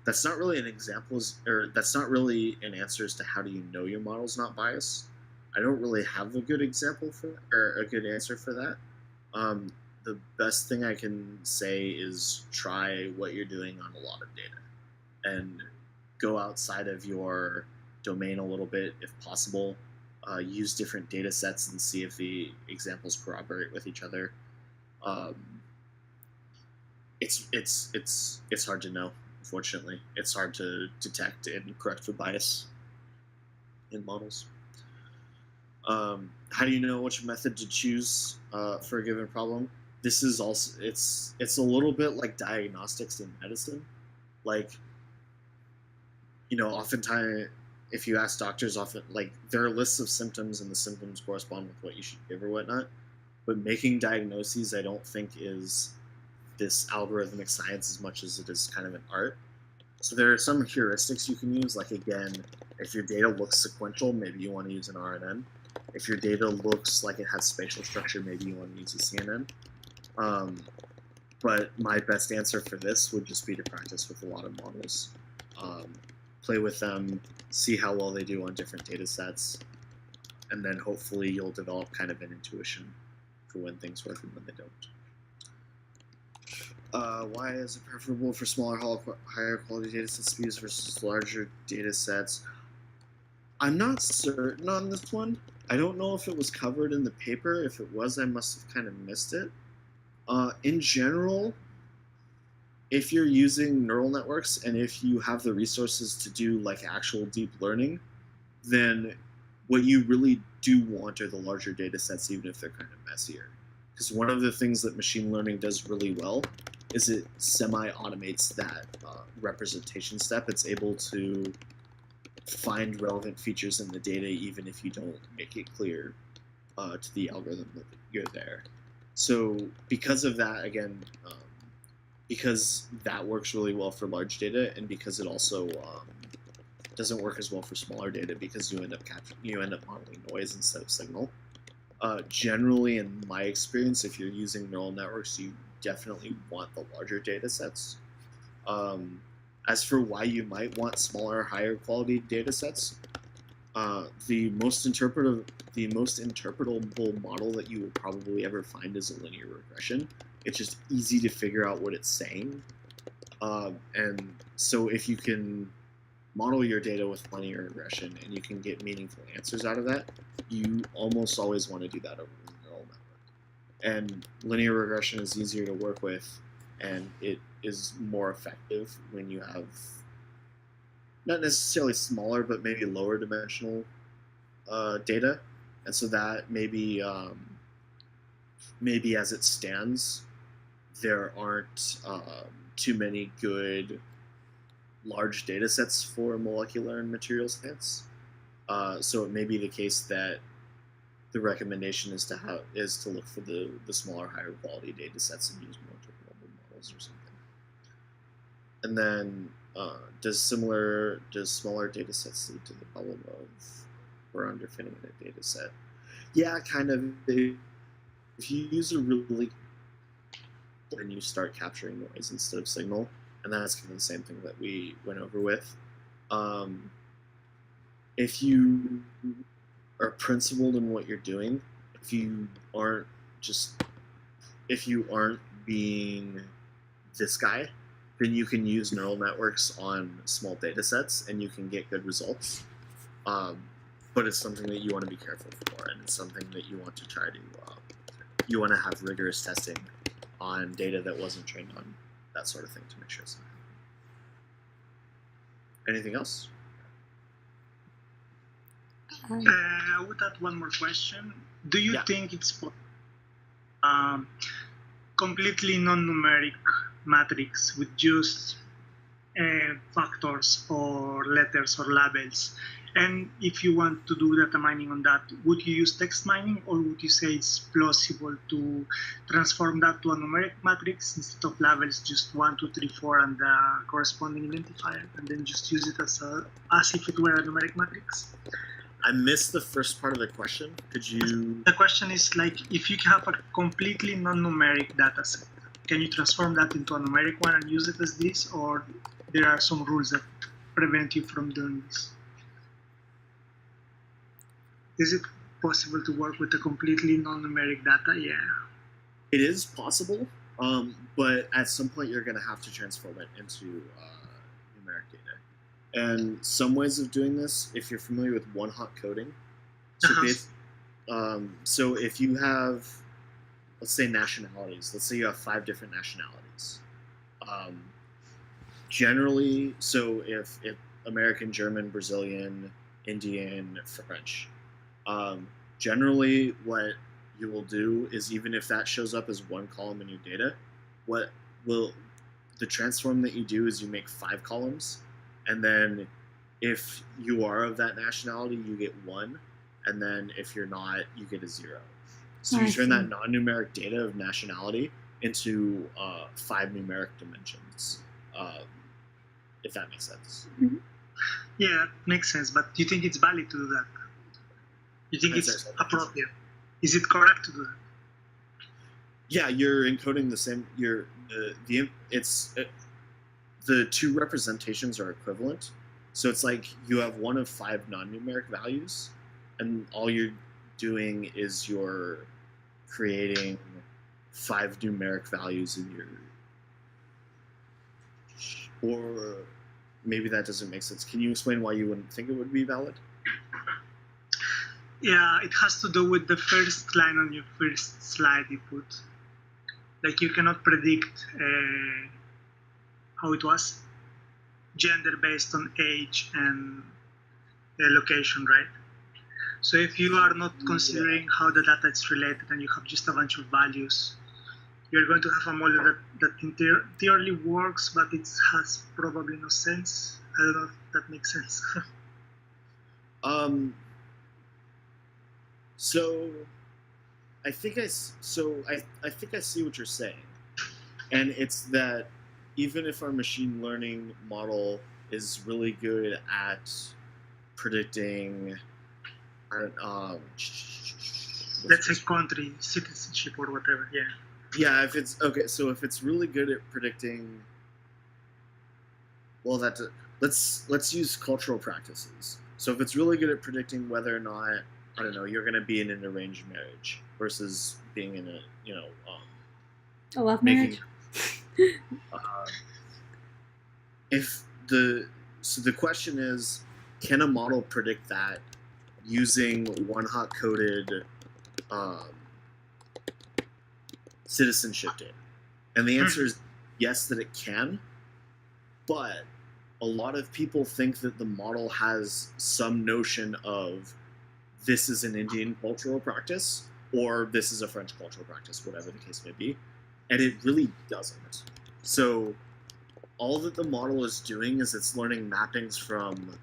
That's not really an example, or that's not really an answer as to how do you know your model's not biased. I don't really have a good example or a good answer for that. The best thing I can say is try what you're doing on a lot of data, and go outside of your domain a little bit if possible. use different data sets and see if the examples corroborate with each other. It's hard to know. Unfortunately, it's hard to detect and correct for bias in models. How do you know which method to choose for a given problem? This is also it's a little bit like diagnostics in medicine. Like, oftentimes if you ask doctors, often like there are lists of symptoms and the symptoms correspond with what you should give or whatnot. But making diagnoses, I don't think is this algorithmic science as much as it is kind of an art. So there are some heuristics you can use. Like, again, if your data looks sequential, maybe you want to use an RNN. If your data looks like it has spatial structure, maybe you want to use a CNN. But my best answer for this would just be to practice with a lot of models. Play with them, see how well they do on different data sets, and then hopefully you'll develop kind of an intuition for when things work and when they don't. Why is it preferable for smaller, higher quality data sets to be used versus larger data sets? I'm not certain on this one. I don't know if it was covered in the paper. If it was, I must have kind of missed it. In general, if you're using neural networks and if you have the resources to do like actual deep learning, then what you really do want are the larger data sets, even if they're kind of messier. Because one of the things that machine learning does really well is it semi-automates that representation step. It's able to find relevant features in the data even if you don't make it clear to the algorithm that you're there. So because of that, again, because that works really well for large data, and because it also doesn't work as well for smaller data because you end up modeling noise instead of signal. Generally, in my experience, if you're using neural networks, you definitely want the larger data sets. As for why you might want smaller, higher quality data sets, the most interpretable model that you will probably ever find is a linear regression. It's just easy to figure out what it's saying. And so if you can model your data with linear regression and you can get meaningful answers out of that, you almost always want to do that over a neural network. And linear regression is easier to work with, and it is more effective when you have not necessarily smaller, but maybe lower dimensional data. And so that maybe as it stands, there aren't too many good large data sets for molecular and material science. So it may be the case that the recommendation is to look for the smaller, higher quality data sets and use more interpretable models or something. And then does smaller data sets lead to the problem of we're underfitting in a data set? Yeah, kind of. If you use a really and you start capturing noise instead of signal, and that's kind of the same thing that we went over with. If you are principled in what you're doing, if you aren't being this guy, then you can use neural networks on small data sets and you can get good results. But it's something that you want to be careful for, and it's something that you want to try to you want to have rigorous testing on data that wasn't trained on that sort of thing to make sure it's not happening. Anything else? I would add one more question. Do you think it's completely non-numeric matrix with just factors or letters or labels? And if you want to do data mining on that, would you use text mining, or would you say it's plausible to transform that to a numeric matrix instead of labels, just 1, 2, 3, 4, and the corresponding identifier, and then just use it as if it were a numeric matrix? I missed the first part of the question. Could you? The question is like, if you have a completely non-numeric data set, can you transform that into a numeric one and use it as this, or there are some rules that prevent you from doing this? Is it possible to work with a completely non-numeric data? Yeah. It is possible, but at some point you're going to have to transform it into numeric data. And some ways of doing this, if you're familiar with one-hot coding, So if you have, let's say, nationalities. Let's say you have 5 different nationalities. Generally, so if American, German, Brazilian, Indian, French, generally what you will do is, even if that shows up as one column in your data, what will the transform that you do is you make 5 columns, and then if you are of that nationality, you get 1, and then if you're not, you get a 0. So you turn that non-numeric data of nationality into 5 numeric dimensions, if that makes sense. Mm-hmm. Yeah, that makes sense. But do you think it's valid to do that? You think it's appropriate? Is it correct to do that? Yeah, you're encoding the same. The 2 representations are equivalent. So it's like you have one of 5 non-numeric values, and all you're doing is you're creating 5 numeric values in your. Or maybe that doesn't make sense. Can you explain why you wouldn't think it would be valid? Yeah, it has to do with the first line on your first slide you put. Like, you cannot predict how it was, gender based on age and location, right? So if you are not considering how the data is related and you have just a bunch of values, you're going to have a model that in theory works, but it has probably no sense. I don't know if that makes sense. So I think I think I see what you're saying, and it's that even if our machine learning model is really good at predicting, let's say country, citizenship, or whatever. Yeah. Yeah, if it's okay, so if it's really good at predicting, well, let's use cultural practices. So if it's really good at predicting whether or not, I don't know, you're going to be in an arranged marriage versus being in a, a love marriage. So the question is, can a model predict that using one hot coded citizenship data? And the answer is yes, that it can, but a lot of people think that the model has some notion of this is an Indian cultural practice or this is a French cultural practice, whatever the case may be, and it really doesn't. So all that the model is doing is it's learning mappings from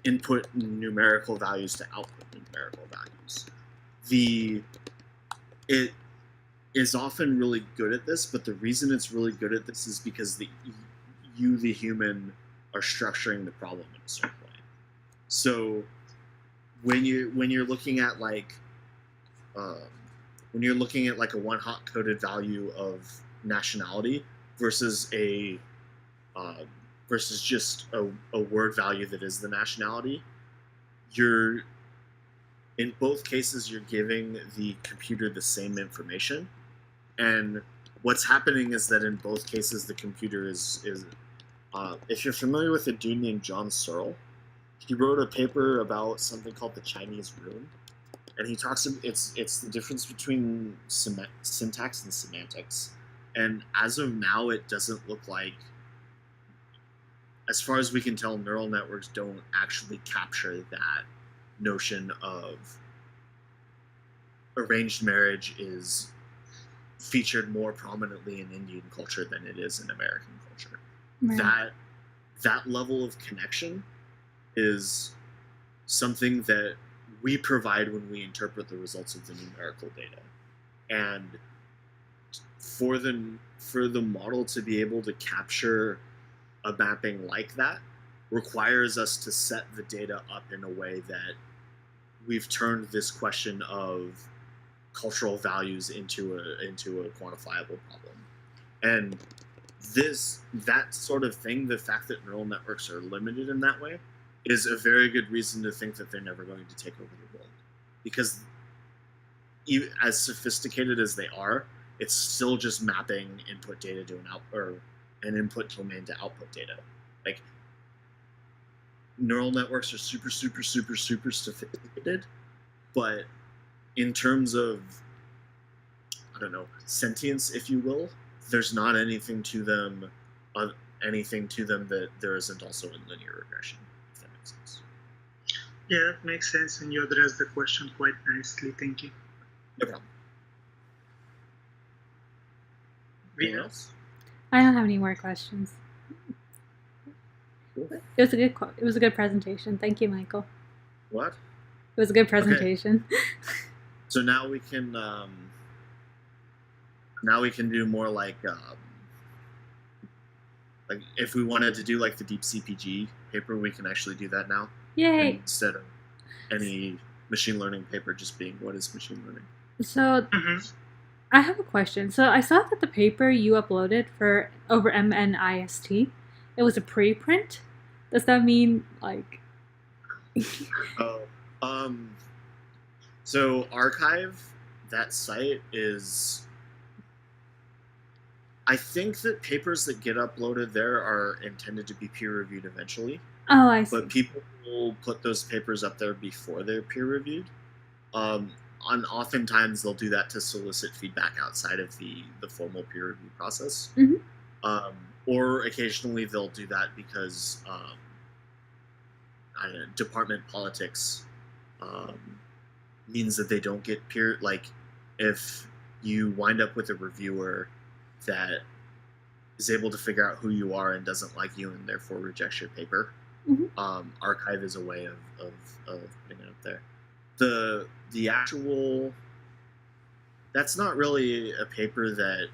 input numerical values to output numerical values. It is often really good at this, but the reason it's really good at this is because the human, are structuring the problem in a certain way. So when you're looking at like a one hot coded value of nationality versus versus just a word value that is the nationality, in both cases you're giving the computer the same information, and what's happening is that in both cases the computer is if you're familiar with a dude named John Searle, he wrote a paper about something called the Chinese rune, and he talks about it's the difference between syntax and semantics. And as of now, it doesn't look like, as far as we can tell, neural networks don't actually capture that notion of arranged marriage is featured more prominently in Indian culture than it is in American culture. Right. That level of connection is something that we provide when we interpret the results of the numerical data. And for the model to be able to capture a mapping like that requires us to set the data up in a way that we've turned this question of cultural values into a quantifiable problem. And that sort of thing, the fact that neural networks are limited in that way, is a very good reason to think that they're never going to take over the world. Because even as sophisticated as they are, it's still just mapping input data to an input domain to output data. Like, neural networks are super sophisticated, but in terms of, I don't know, sentience, if you will, there's not anything to them that there isn't also in linear regression, if that makes sense. Yeah, that makes sense, and you addressed the question quite nicely. Thank you. No problem. Anything else? I don't have any more questions. Cool. It was a good presentation. Thank you, Michael. What? It was a good presentation. Okay. So now we can do more like if we wanted to do like the deep CPG paper, we can actually do that now. Yay! Instead of any machine learning paper just being what is machine learning. So I have a question. So I saw that the paper you uploaded for over MNIST, it was a preprint. Does that mean like? So Archive, that site is. I think that papers that get uploaded there are intended to be peer-reviewed eventually. Oh, I see. But people will put those papers up there before they're peer-reviewed. Oftentimes they'll do that to solicit feedback outside of the formal peer review process. Mm-hmm. Or occasionally they'll do that because department politics means that they don't get peer. Like, if you wind up with a reviewer that is able to figure out who you are and doesn't like you and therefore rejects your paper, Archive is a way of putting it up there. The actual, that's not really a paper that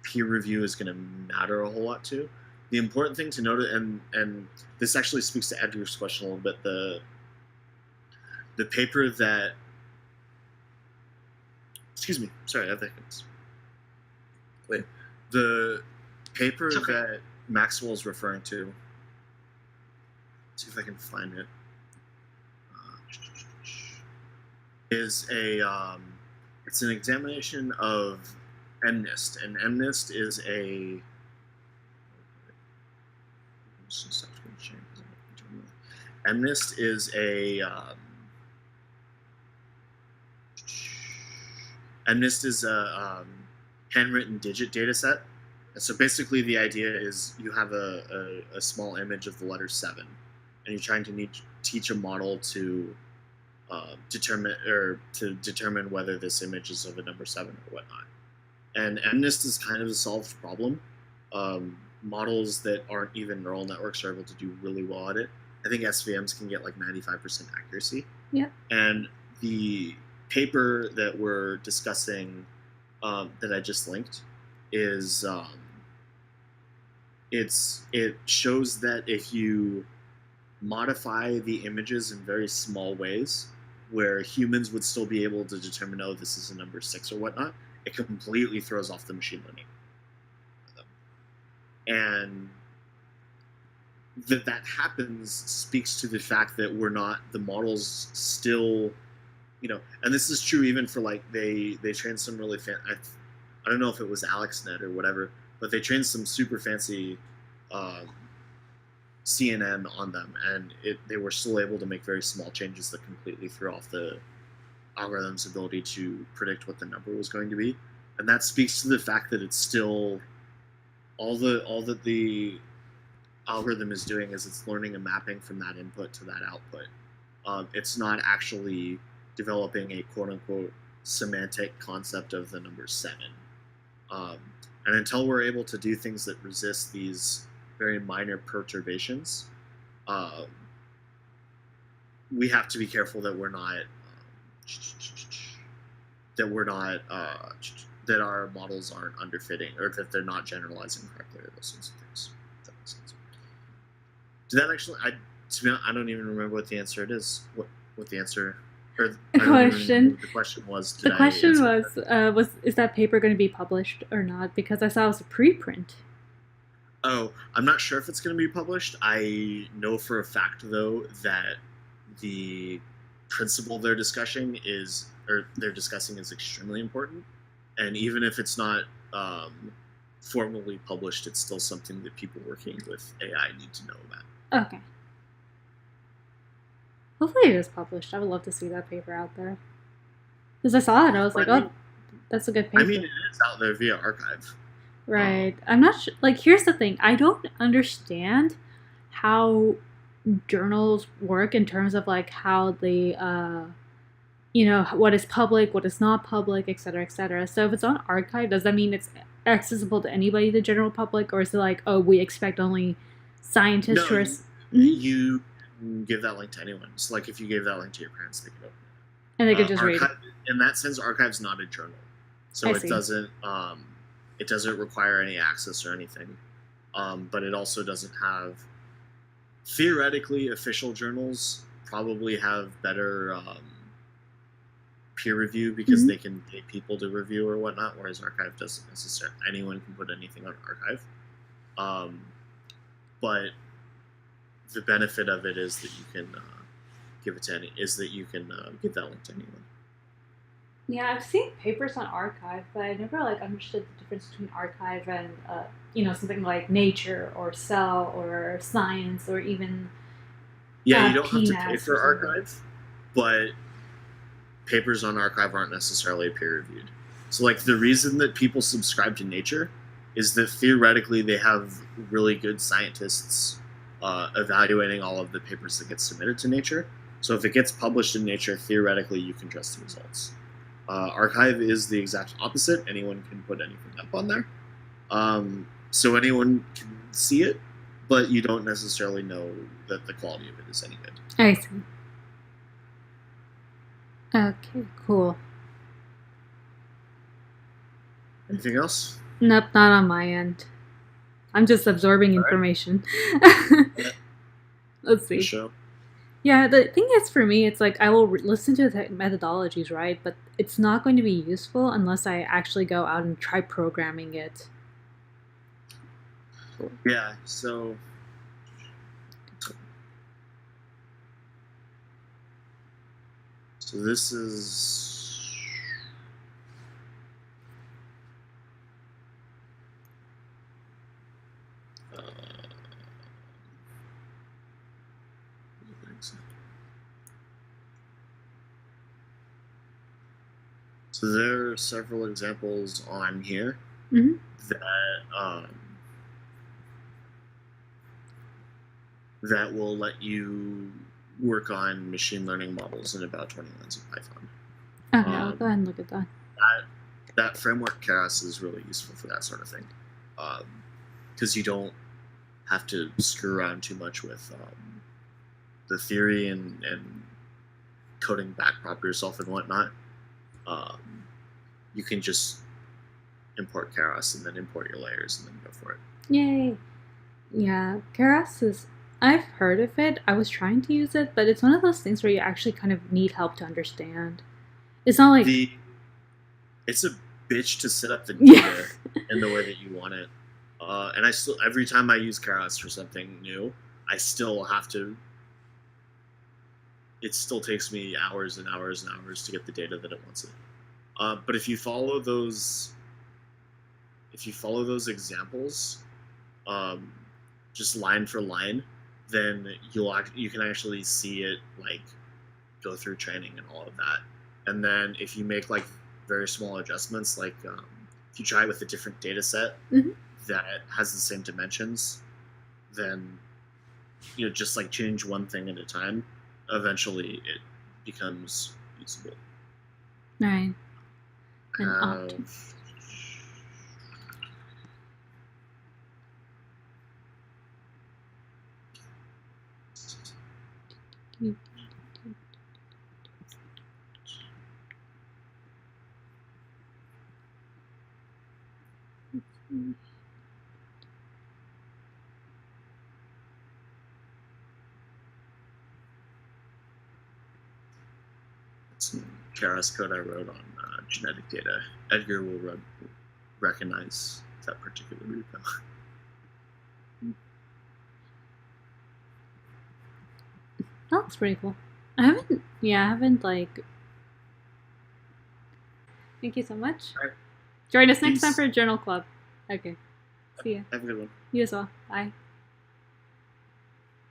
peer review is going to matter a whole lot to. The important thing to note, and this actually speaks to Edgar's question a little bit, the paper that, excuse me, sorry, I have that. Wait, the paper that Maxwell's referring to, let's see if I can find it, is it's an examination of MNIST, and MNIST is a handwritten digit data set. So basically the idea is you have a small image of the letter 7, and you're trying to teach a model to determine whether this image is of a number 7 or whatnot. And MNIST is kind of a solved problem. Models that aren't even neural networks are able to do really well at it. I think SVMs can get like 95% accuracy. Yeah. And the paper that we're discussing, that I just linked, is it shows that if you modify the images in very small ways, where humans would still be able to determine, oh, this is a number 6 or whatnot, it completely throws off the machine learning. And that happens speaks to the fact that the models still, and this is true even for like, they trained some really I don't know if it was AlexNet or whatever, but they trained some super fancy CNN on them, and they were still able to make very small changes that completely threw off the algorithm's ability to predict what the number was going to be. And that speaks to the fact that it's still all that the algorithm is doing is it's learning a mapping from that input to that output. It's not actually developing a quote-unquote semantic concept of the number 7. And until we're able to do things that resist these very minor perturbations, we have to be careful that that our models aren't underfitting, or that they're not generalizing correctly, or those sorts of things. If that makes sense. Did that actually? I don't even remember what the answer is. What the answer? Or the question. What the question was. The question was is that paper going to be published or not? Because I saw it was a preprint. Oh, I'm not sure if it's going to be published. I know for a fact, though, that the principle they're discussing is extremely important. And even if it's not formally published, it's still something that people working with AI need to know about. Okay. Hopefully it is published. I would love to see that paper out there. Because I saw it, I was like, oh, that's a good paper. I mean, it is out there via archive. Right. I'm not sure. Like, here's the thing. I don't understand how journals work in terms of like how they, what is public, what is not public, et cetera, et cetera. So if it's on archive, does that mean it's accessible to anybody, the general public, or is it like, oh, we expect only scientists who are? You can give that link to anyone. So, like, if you gave that link to your parents, they could open it. And they could just read it. In that sense, archive's not a journal, so it doesn't require any access or anything. But it also doesn't have. Theoretically, official journals probably have better peer review because they can pay people to review or whatnot, whereas archive doesn't necessarily. Anyone can put anything on archive. But the benefit of it is that you can give it to give that link to anyone. Yeah, I've seen papers on archive, but I never like understood the difference between archive and something like Nature or Cell or Science or even you don't have to pay for archive, but papers on archive aren't necessarily peer reviewed. So like the reason that people subscribe to Nature is that theoretically they have really good scientists evaluating all of the papers that get submitted to Nature. So if it gets published in Nature, theoretically you can trust the results. Archive is the exact opposite. Anyone can put anything up on there. So anyone can see it, but you don't necessarily know that the quality of it is any good. I see. Okay, cool. Anything else? Nope, not on my end. I'm just absorbing information. Let's see. Show. Yeah, the thing is for me, it's like I will listen to the methodologies, right? But it's not going to be useful unless I actually go out and try programming it. Yeah, so this is so there are several examples on here that will let you work on machine learning models in about 20 lines of Python. Okay, I'll go ahead and look at that. That framework Keras is really useful for that sort of thing, because you don't have to screw around too much with the theory and coding backprop yourself and whatnot. You can just import Keras and then import your layers and then go for it. Yay! Yeah, Keras is... I've heard of it. I was trying to use it, but it's one of those things where you actually kind of need help to understand. It's not like... It's a bitch to set up the data in the way that you want it. And I still, every time I use Keras for something new, I still have to... It still takes me hours and hours and hours to get the data that it wants it. But if you follow those examples, just line for line, then you can actually see it like go through training and all of that. And then if you make like very small adjustments, like if you try with a different data set that has the same dimensions, then just like change one thing at a time, eventually it becomes usable. Right. And some Keras code I wrote on genetic data. Edgar will recognize that particular repo. That looks pretty cool. I haven't like... Thank you so much. Right. Join us next time for a journal club. Okay. See ya. Have a good one. You as well. Bye.